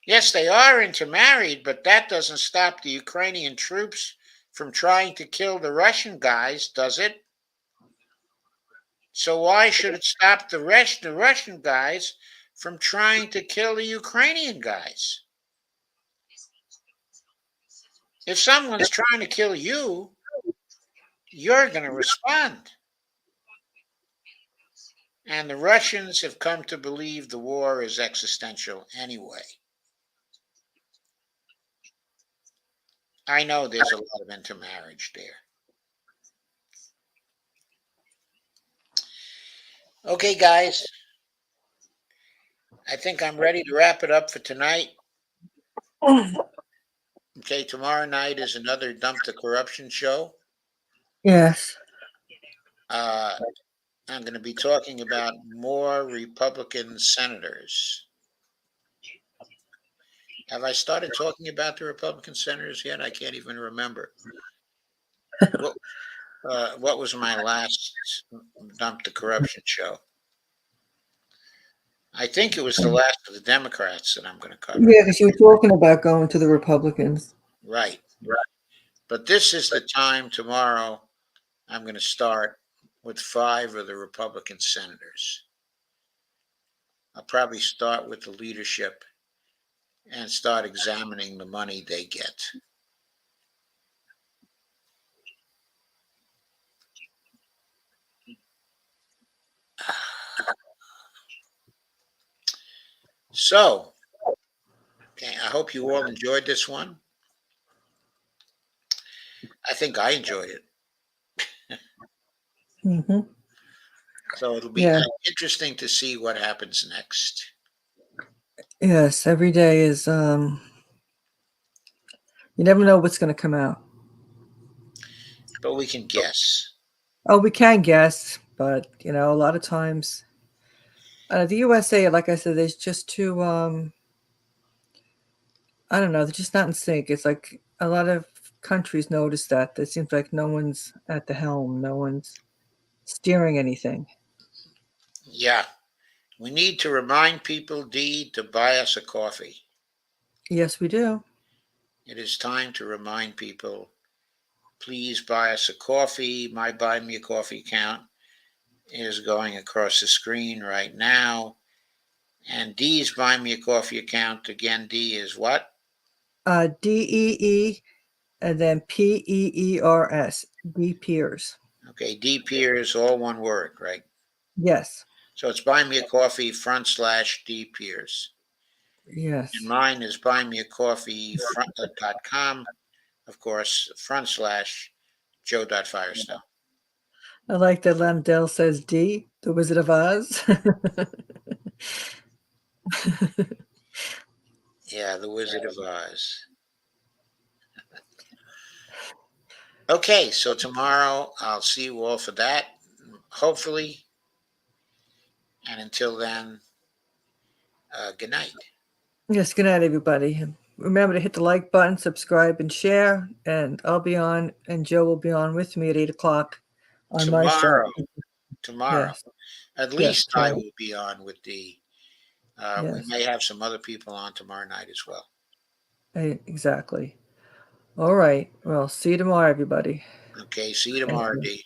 Yes, they are intermarried, but that doesn't stop the Ukrainian troops from trying to kill the Russian guys, does it? So why should it stop the Russian guys from trying to kill the Ukrainian guys? If someone's trying to kill you, you're going to respond. And the Russians have come to believe the war is existential anyway. I know there's a lot of intermarriage there. Okay, guys. I think I'm ready to wrap it up for tonight. Okay, tomorrow night is another Dump the Corruption show. Yes. I'm going to be talking about more Republican senators. Have I started talking about the Republican senators yet? I can't even remember. What was my last Dump the Corruption show? I think it was the last of the Democrats that I'm going to cover. Yeah, because you were talking about going to the Republicans. Right. But this is the time tomorrow. I'm going to start with 5 of the Republican senators. I'll probably start with the leadership and start examining the money they get. So, okay, I hope you all enjoyed this one. I think I enjoyed it. Mm-hmm. So it'll be interesting to see what happens next. Yes, every day is you never know what's going to come out. but we can guess. Oh, we can guess, but you know, a lot of times, the USA, like I said, there's just too. I don't know. They're just not in sync. It's like a lot of countries notice that. It seems like no one's at the helm. No one's steering anything. Yeah. We need to remind people, Dee, to buy us a coffee. Yes, we do. It is time to remind people, please buy us a coffee. My Buy Me a Coffee account is going across the screen right now. And Dee's Buy Me a Coffee account, again, Dee is what? DEE and then PEERS. D Peers. Okay, Dee Peers, all one word, right? Yes. So it's Buy Me a Coffee /Dee Peers. Yes. And mine is buymeacoffee.com, of course, /Joe.Firestone. I like that Landell says D, the Wizard of Oz. Yeah, the Wizard of Oz. Okay, so tomorrow I'll see you all for that, hopefully. And until then, good night. Yes, good night, everybody. Remember to hit the like button, subscribe, and share. And I'll be on, and Joe will be on with me at 8 o'clock on my show. Tomorrow. Yes. At Yes, least I tomorrow. will be on with Dee. We Yes. may have some other people on tomorrow night as well. Exactly. All right. Well, see you tomorrow, everybody. Okay, see you tomorrow, Dee.